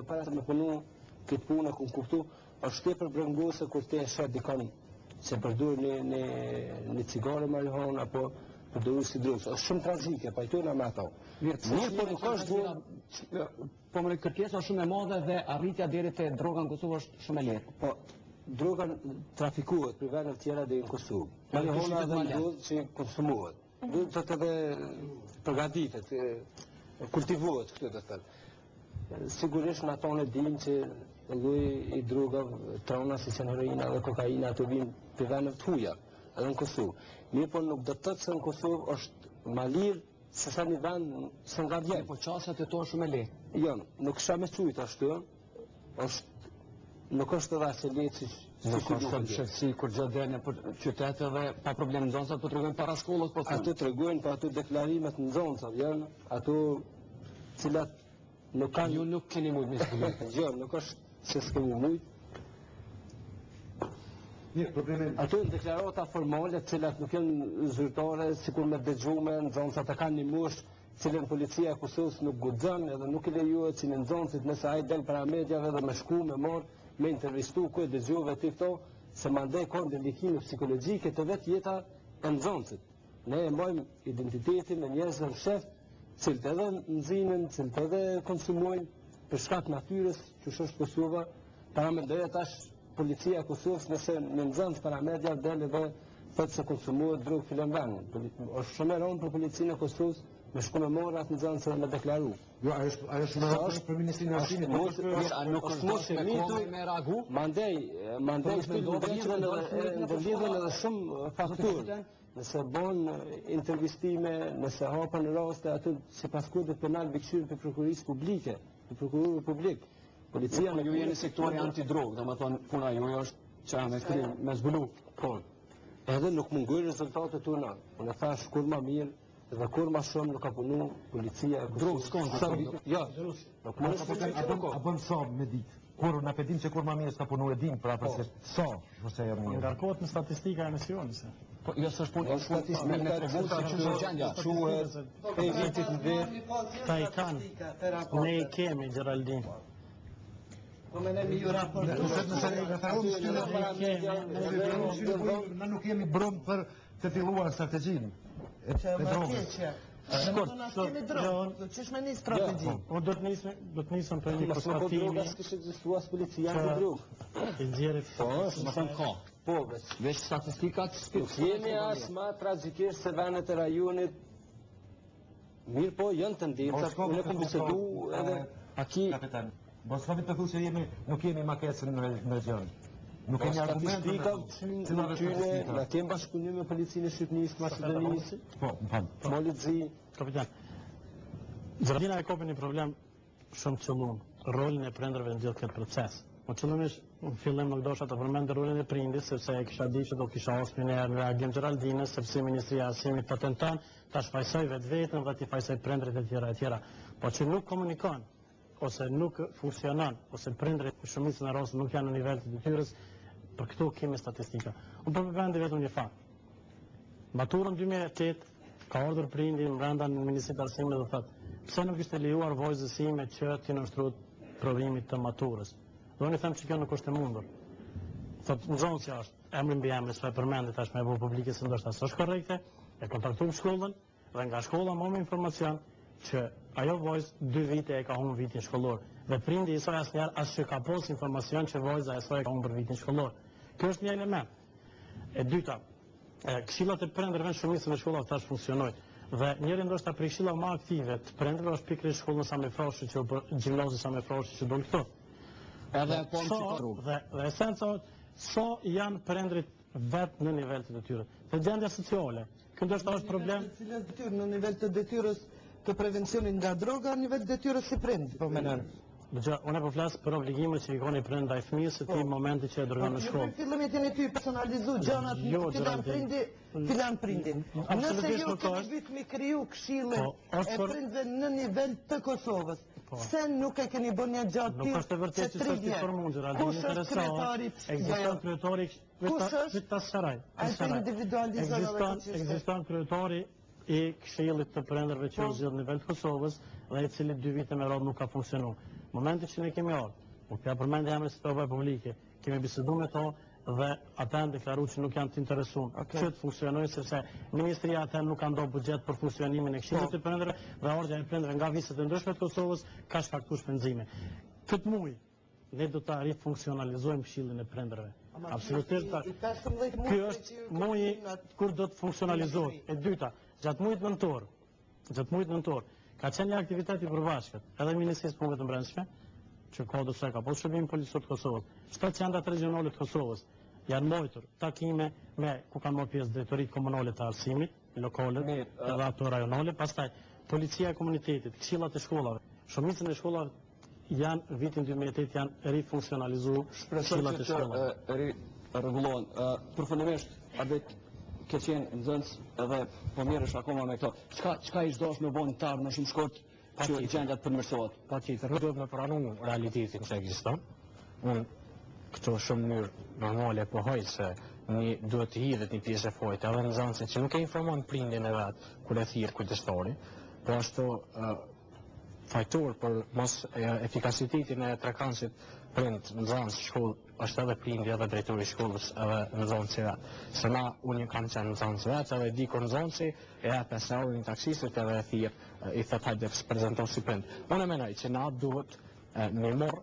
para se me punu këtë punë, ku kuptu, është tepër brengose kur te e shet dikon se përdur një cigare marihuana apo përdur si drogës. Është shumë tragjike, pajtojna me ato. Mirë, po nuk është po më kërkesa shumë e madhe dhe arritja deri te droga në Kosovë është shumë e lehtë. Po, droga trafikohet për vende të tjera deri në Kosovë. Marihuana dhe ndodh që konsumohet. Duhet të edhe përgatitet, kultivohet këtë të thënë. Sigurisht në ato në dim që lloj i drogave, trona si heroina dhe kokaina ato vinë për vende të huaja, edhe në Kosovë. Mirë, po nuk do të thotë se në Kosovë është ma lirë se sa një vend se nga vjen. Po qasat e to shumë e lehtë. Jo, nuk kisha me qujtë ashtu, nuk është edhe aq e lehtë Nuk është shëfësi kur gjë dhe në qytetë dhe pa problem nxënësat po tregojnë para shkollës po ato tregojnë pa ato deklarimet nxënësat janë ato cilat nuk kanë ju nuk keni mujt me zgjidhje. Jo, nuk është se s'kemi mujt. Ato janë deklarata formale të cilat nuk janë zyrtare, sikur me dëgjume, nxënësat e kanë një moshë cilën policia e Kosovës nuk guxon edhe nuk i lejohet që në nxënësit nëse ai del para mediave dhe me shku me marr me intervistu ku e dëgjove ti këto, se mandej ka ndikime psikologjike të vetë jeta e nxënësit. Ne e mbajmë identitetin e njerëzve në shef, cilët edhe nxinin, cilët edhe konsumojnë për shkak natyrës që është Kosova, para mendoj tash policia e Kosovës nëse në nxënës para media del edhe thotë se konsumohet drogë filan vendin. Është shumë e rëndë për policinë e Kosovës me shku me morë atë nxënës edhe me deklaru. Jo, ajo është me rëndë për Ministrinë e Arsimit. Nuk është mos me kohë me reagu. Mandej ndërlidhen edhe shumë fakturë. Nëse bon intervistime, nëse hapen raste aty sipas kodit penal bikëshyrë për prokurisë publike, për prokurorë publik. Policia ju jeni sektori antidrogë, domethënë puna juaj është që me zbulu. Po. Edhe nuk mungojnë rezultatet tona. Unë thash kur më mirë dhe kur ma shumë nuk ka punu policia e drogë s'konë. Jo, nuk më a bën sa me ditë. Kur na pedim që kur ma mirë s'ka punu e dim, pra përse sa ose e mirë. Ngarkohet në statistika e emisionit. Po jo s'është punë statistikë me treguar se çu gjendja. Quhet e vitit në vetë. Ta i kanë. Ne i kemi Geraldin. Po me ne mi ju ne nuk jemi brëm për të filluar strategjinë. Që e më keqe. Në më në kemi dronë, do qësh me një strategi. Po do të nisëm për një përshtatimi. Po droga s'kështë egzistuas policia në drogë. I nxjerri më thënë ka. Po, veç statistikat nuk jemi as ma tragjikisht se venet e rajonit. Mirë po, janë të ndirë, unë e kom bisedu edhe aki. Kapitan, Boskovi të thu që nuk jemi makesën në gjënë. Nuk kemi argumentë në tyne, në kemë bashkëpunim me policinë e Shqipnisë, Macedonisë. Po, më fanë. Molitëzi. Kapitan, Geraldina e kopi një problem shumë qëllun, rolin e prindërve në gjithë këtë proces. Po qëllumish, në fillim nuk dosha të përmendë rolin e prindis, sepse e kisha di që do kisha osmi në reagim Geraldinës, sepse Ministria e Arsimit të tenton, ta shfajsoj vetë vetën dhe t'i fajsoj prindrit e tjera. Po që nuk komunikon, ose nuk funksionon, ose prindrit shumicën e rrosë nuk janë në nivel të detyrës, për këtu kemi statistika. Unë përvendi vetëm një fakt. Maturën 2008, ka ardhur prindi brenda në Ministrinë e Arsimit dhe thotë, pse nuk ishte lejuar vajzës ime që t'i nështruat provimit të maturës. Dhe unë i them që kjo nuk është e mundur. Thotë, nxënësi është, emri mbi emri, s'pa e përmendit tash me e bu publike se ndoshta s'është korrekte, e kontaktuam shkollën dhe nga shkolla më informacion që ajo vajzë 2 vite e ka humbur vitin shkollor. Dhe prindi i saj asnjëherë as që ka pas informacion që vajza e saj ka humbur vitin shkollor. Kjo është një element. E dyta, këshillat e prindërve në shumicën e shkollave tash funksionojnë. Dhe njëri ndoshta prej këshillave më aktive të prindërve është pikërisht shkolla Sami Froshi që gjimnazi Sami Froshi që do këtu. Edhe po dhe esenca so janë prindrit vetë në nivel të detyrës. Dhe gjendja sociale, kjo ndoshta është problem. Në nivel të detyrës të prevencionit nga droga, në nivel të detyrës si prind. Po menën. Unë po flas për obligimet që i kanë prind ndaj fëmijës së tij në momentin që e dërgon në shkollë. Fillim e keni ty personalizu gjanat filan prindi. Nëse ju keni vyt me kriju këshille e prindve në nivel të Kosovës, se nuk e keni bën një gjatë tillë? Nuk është e vërtetë që është i formuar Geraldin. Kush është kryetari? Ekziston kryetari Kush është? Ekziston kryetari i Këshillit të Prindërve që u zgjidh në nivel të Kosovës dhe i cili 2 vite me radhë nuk ka funksionuar. Momenti që ne kemi ardhur, nuk ka përmendje emrin si të publike, kemi biseduar me to dhe ata kanë deklaruar që nuk janë të interesuar që të funksionojë sepse ministria atë nuk ka ndonjë buxhet për funksionimin e Këshillit të Prindërve dhe Ordja e Prindërve nga viset e ndryshme të Kosovës ka shkaktuar shpenzime. Këtë muaj ne do ta rifunksionalizojmë Këshillin e Prindërve. Absolutisht. Ky është muaji kur do të funksionalizohet. E dyta, gjatë muajit nëntor, ka qenë një aktivitet i përbashkët edhe Ministrisë Punëve të Brendshme, që ka dosë ka posë shërbim policor të Kosovës, 7 qendrat regionale të Kosovës janë mbajtur takime me ku kanë marrë pjesë drejtoritë komunale të arsimit, lokale edhe ato rajonale, pastaj policia e komunitetit, këshillat e shkollave, shumicën e shkollave janë vitin 2008 janë rifunksionalizuar këshillat e shkollave. Rregullohen. Përfundimisht, Arbet ke qenë nxënës edhe po mirësh akoma me këto. Çka i çdosh me vonë tar në shumë shkurt që gjendja të përmirësohet? Patjetër, duhet me pranu realitetin që ekziston. Unë këto shumë mënyrë normale po hoj se duhet të hidhet një pjesë e fojt, edhe nxënësit që nuk e informon prindin e vet kur e thirr kujdestari, po ashtu fajtor për mos efikasitetin e trekansit prind nxënës shkollë është edhe prindi edhe drejtori i shkollës edhe nxënësi vet. Se na unë kam qenë nxënës vet edhe di kur nxënësi e jep 5 euro një taksistit edhe e thirr i thot hajde prezanto si prind. Unë mendoj që na duhet me marr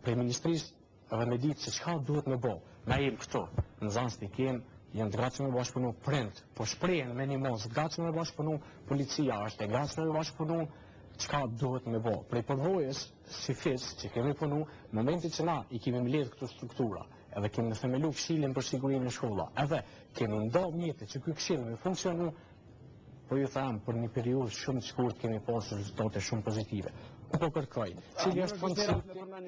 prej ministrisë edhe me ditë se çka duhet me bë. Na jemi këtu, nxënësit i kemë janë të gatshëm me bashkëpunu prind, po shprehen me një mos të gatshëm me bashkëpunu policia, është e gatshme me bashkëpunu çka duhet me bë. Prej përvojës si FIS që kemi punu, në momentin që na i kemi mbledh këto struktura, edhe kemi themelu këshillin për sigurinë e shkolla, edhe kemi ndonë mjetet që ky këshill me funksionu, po ju them për një periudhë shumë të shkurtër kemi pasur rezultate shumë pozitive. Po kërkoj. Cili është shembull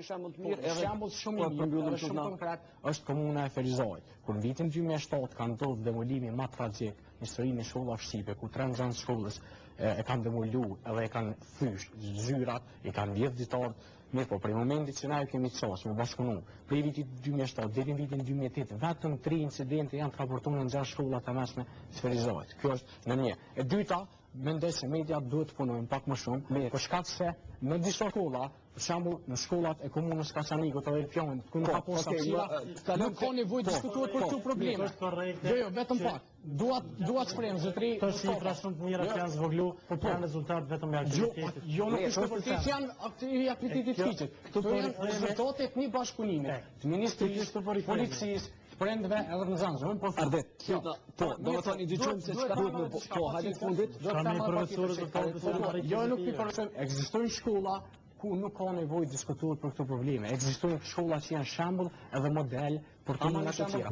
shumë i mirë, edhe shumë konkret është komuna e Ferizajt. Kur në vitin 2007 ka ndodhur demolimi më tragjik në historinë e shkollave shqipe, ku 3 nxënës shkollës e kanë demoluar edhe e kanë thysh zyrat, i kanë vjedh ditarët. Mirë po, prej momentit që na e kemi qasë me bashkëpunu, prej vitit 2007 deri në vitin 2008, vetëm 3 incidente janë të raportuar në 6 shkollat e mesme të Ferizajt. Kjo është në një. E dyta, mendoj se media duhet të punojnë pak më shumë, për shkak se në disa shkolla, për shembull në shkollat e komunës Kaçanikut ose Elfionit, ku nuk ka posë hapësira, nuk ka nevojë diskutohet për këto probleme. Jo, vetëm pak. Dua të shpreh zotëri, to shifra shumë të mira që janë zvogluar, por janë rezultat vetëm e aktivitetit. Jo, nuk është vërtet janë aktivitetit fiqit. Këto janë rezultate të një bashkëpunimi të Ministrisë, Policisë, prindve edhe nxënësve. Unë po them. Do të thoni dëgjojmë se çka duhet me po, hajde fundit. Kanë profesorë të thonë jo, nuk i përcjell. Ekzistojnë shkolla ku nuk ka nevojë diskutuar për këto probleme. Ekzistojnë shkolla që janë shembull edhe model për të marrë të tjera.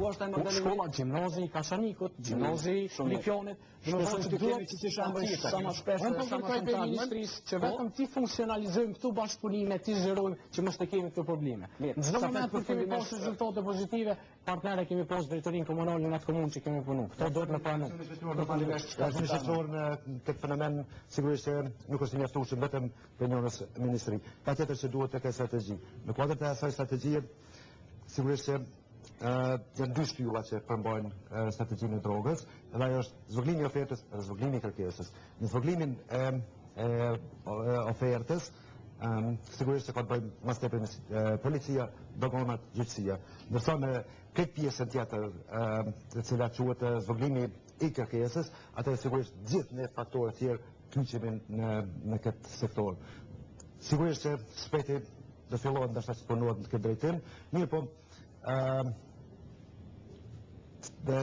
Shkolla gjimnazi i Kaçanikut, gjimnazi i Lipjonit, domethënë që kemi si shembull sa më shpesh sa më shumë ministrisë që vetëm ti funksionalizojmë këtu bashkëpunime, ti zgjerojmë që mos të kemi këto probleme. Në çdo moment kur kemi pasur rezultate pozitive, partnerë kemi pasur drejtorinë komunale në atë komunë që kemi punuar. Këto duhet të pranojmë. Në këtë fenomen sigurisht që nuk është i mjaftueshëm vetëm për njënës ministri. Patjetër që duhet të ketë strategji. Në kuadër të asaj strategjie, sigurisht që janë 2 shtylla që përmbajnë strategjinë e drogës, dhe ajo është zvoglimi i ofertës dhe zvoglimi i kërkesës. Në zvoglimin e ofertës, sigurisht që ka të bëjmë mas tepër me policia, dogonat, gjyqësia. Ndërsa me këtë pjesën tjetër, e cila quhet zvoglimi i kërkesës, atë sigurisht gjithë ne faktorët tjerë kyçemi në këtë sektor. Sigurisht që shpejti do fillohet ndoshta të punohet në këtë drejtim, mirë po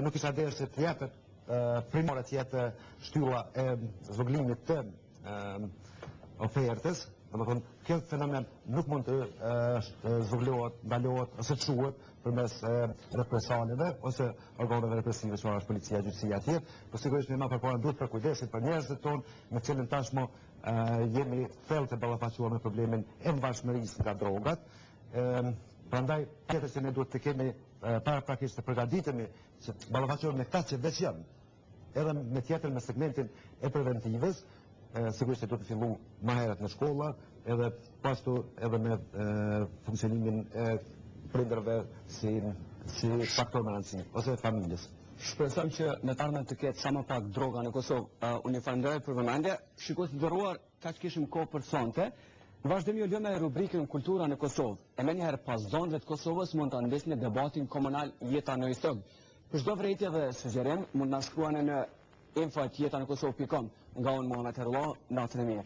nuk isha derë se të jepet primore të jetë shtylla e zvoglimit të ofertës, domethënë kjo fenomen nuk mund të zvoglohet, ndalohet ose të shuhet përmes represalive ose organeve represive që është policia, gjyqësia atje, por sigurisht ne më përpara duhet për kujdesin për njerëzit tonë me cilën tashmë jemi thellë të ballafaquar me problemin e mbarshmërisë nga drogat. Prandaj tjetër se ne duhet të kemi paraprakisht të përgatitemi që të ballafaqohemi me këta që veç janë, edhe me tjetër me segmentin e preventivës, sigurisht që duhet të fillu më herët në shkolla, edhe pastu edhe me funksionimin e prindërve si faktor më rëndësi, ose familjes. Shpresojmë që në të ardhmen të ketë sa më pak droga në Kosovë. Unë ju falenderoj për vëmendje. Shikues të nderuar, kaq kishim kohë për sonte. Në vazhdimi u lë me rubrikën Kultura në Kosovë. E menjëherë pas zonëve të Kosovës mund ta ndesni debatin komunal Jeta në Istog. Për çdo vërejtje dhe sugjerim mund na shkruani në info@jetanekosov.com. Nga unë Muhamet Herullah, natën e mirë.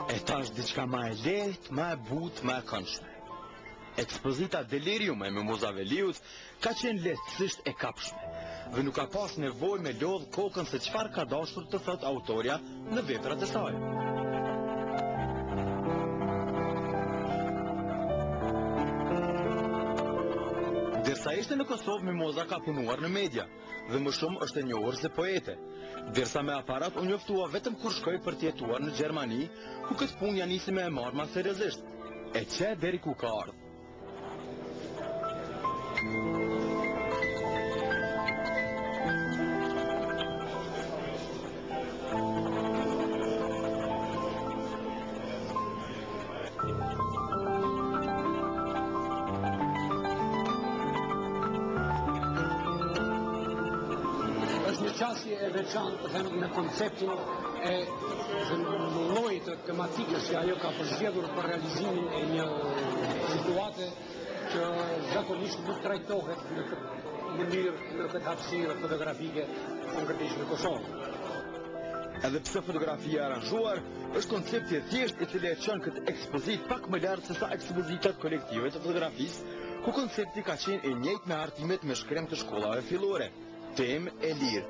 E tash diçka ma e lehtë, ma e butë, ma e këndshme. Ekspozita Delirium e Mimoza Veliut ka qenë lehtësisht e kapshme dhe nuk ka pas nevojë me lodh kokën se çfarë ka dashur të thot autorja në veprat e saj. Derisa ishte në Kosovë, Mimoza ka punuar në media dhe më shumë është e njohur se poete. Derisa me aparat u njoftua vetëm kur shkoi për të jetuar në Gjermani, ku këtë punë ja nisi me e marrë ma seriozisht. E që deri ku ka ardhur. Qasje e veçantë dhe në konceptin e llojit të tematikës që ajo ka përzgjedhur për realizimin e një situate që zakonisht nuk trajtohet në këtë mënyrë, në këtë hapësirë fotografike konkretisht në Kosovë. Edhe pse fotografia e aranjuar është koncepti i thjeshtë i cili e çon këtë ekspozit pak më lart se sa ekspozitat kolektive të fotografisë, ku koncepti ka qenë i njëjtë me artimet me shkrem të shkollave fillore. Temë e lirë.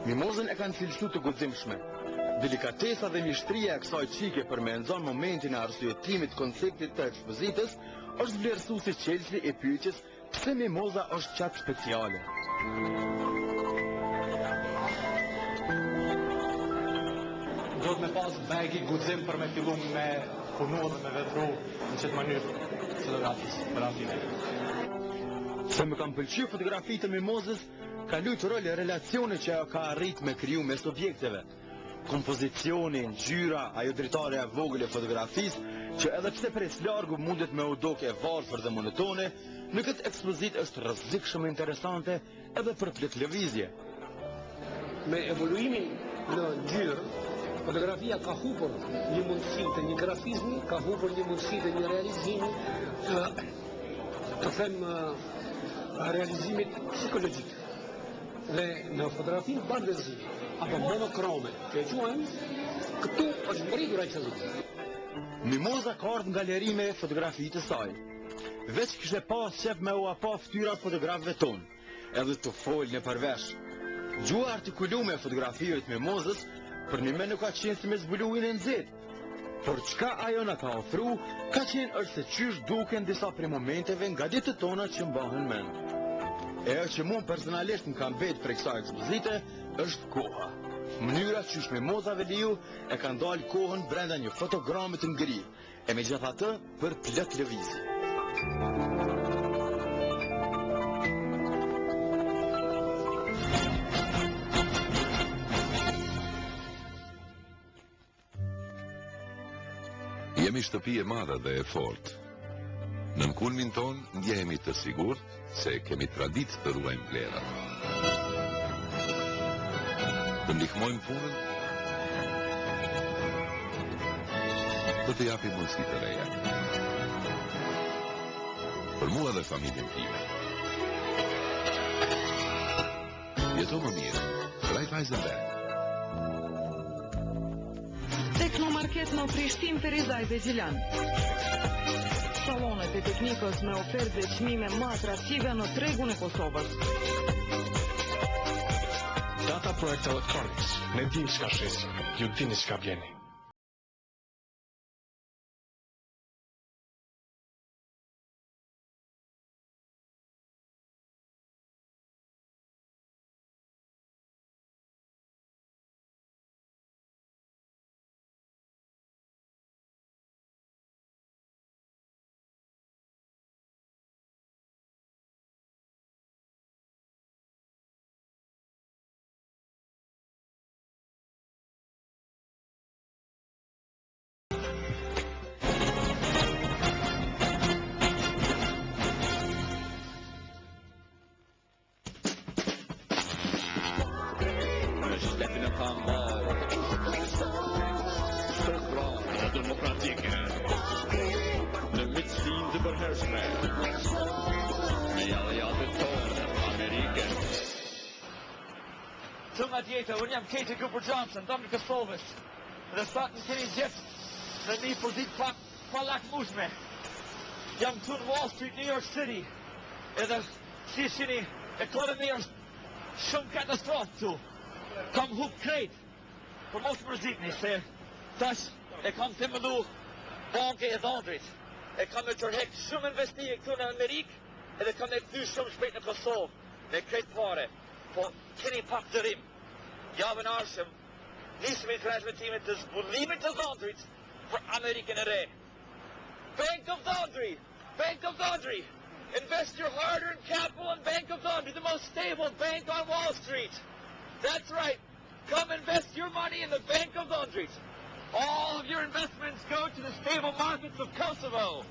Mimozën e kanë cilësu të guximshme. Delikatesa dhe mishtria e kësaj çike për me nxon momentin e arsyetimit konceptit të ekspozitës është vlerësuesi çelësi e pyetjes pse Mimoza është qatë speciale. Do të me pas bagi guxim për me fillu me punu dhe me vetru në qëtë mënyrë fotografisë. Se më kam pëlqyer fotografitë të Mimozës, ka luajtur rol e relacione që ajo ka arrit me kriju mes objekteve. Kompozicioni, ngjyra, ajo dritarja e vogël e fotografisë, që edhe pse prej largu mundet me u duke e varfër dhe monotone, në këtë ekspozit është rrezikshëm interesante edhe për plot lëvizje. Me evoluimin në ngjyrë, fotografia ka hupur një mundësi të një grafizmi, ka hupur një mundësi të një realizimi, të them realizimit psikologjik. Dhe në fotografinë bardhëzi apo monokrome, që e quajmë, këtu është mbërritur ai qëllim. Mimoza ka ardhur në galeri me fotografitë të saj. Veç kishte pas qef me u apa fytyrat fotografëve tonë, edhe të folë në përvesh. Gjua artikulume e fotografive të Mimozës për një me nuk ka qenë si me zbuluin e nxehtë. Por çka ajo na ka ofru, ka qenë është se qysh duken disa prej momenteve nga ditët tona që mbahen mend. Ajo që mua personalisht më ka mbetë për kësaj ekspozite është koha. Mënyra që Mimoza Veliu e ka ndalë kohën brenda një fotogrami të ngri, e megjithatë për plot lëvizje. Jemi shtëpi e madhe dhe e fortë. Në kulmin ton ndjehemi të sigurt se kemi traditë të ruajmë vlerat. Të ndihmojmë punën, do të japim mundësi të reja. Për mua dhe familjen time. Jeto më mirë, Raiffeisenbank. Teknomarket në Prishtinë Ferizaj dhe Gjilan. Salonet e teknikës me ofertë dhe çmime më atraktive në tregun e Kosovës. Data Project Electronics. Ne dim çka shesim, ju dini çka vjeni. Kamal. Sopra demokratike. Në miqësinë të përhershme. Me alleatët tonë Amerike. Tunga tjetër, unë jam Katie Cooper Johnson, dom në Kosovës. Dhe sot në keni gjithë në një pozitë pa lakmushme. Jam këtu në Wall Street, New York City. Edhe si shini, ekonomi është shumë katastrofë këtu. Kam hup krejt, për mos mërzitni, se tash e kam të mëllu banke e dhondrit. E kam e tërhek shumë investije këtu në Amerikë, edhe kam e kthy shumë shpejt në Kosovë, me krejt pare. Po, keni pak dërim. Javën arshëm, nisëm i transmitimet të zbulimit të dhondrit për Amerikën e re. Bank of Laundry! Bank of Laundry! Invest your hard-earned capital in Bank of Laundry, the most stable bank on Wall Street. That's right. Come invest your money in the Bank of Laundry. All of your investments go to the stable markets of Kosovo.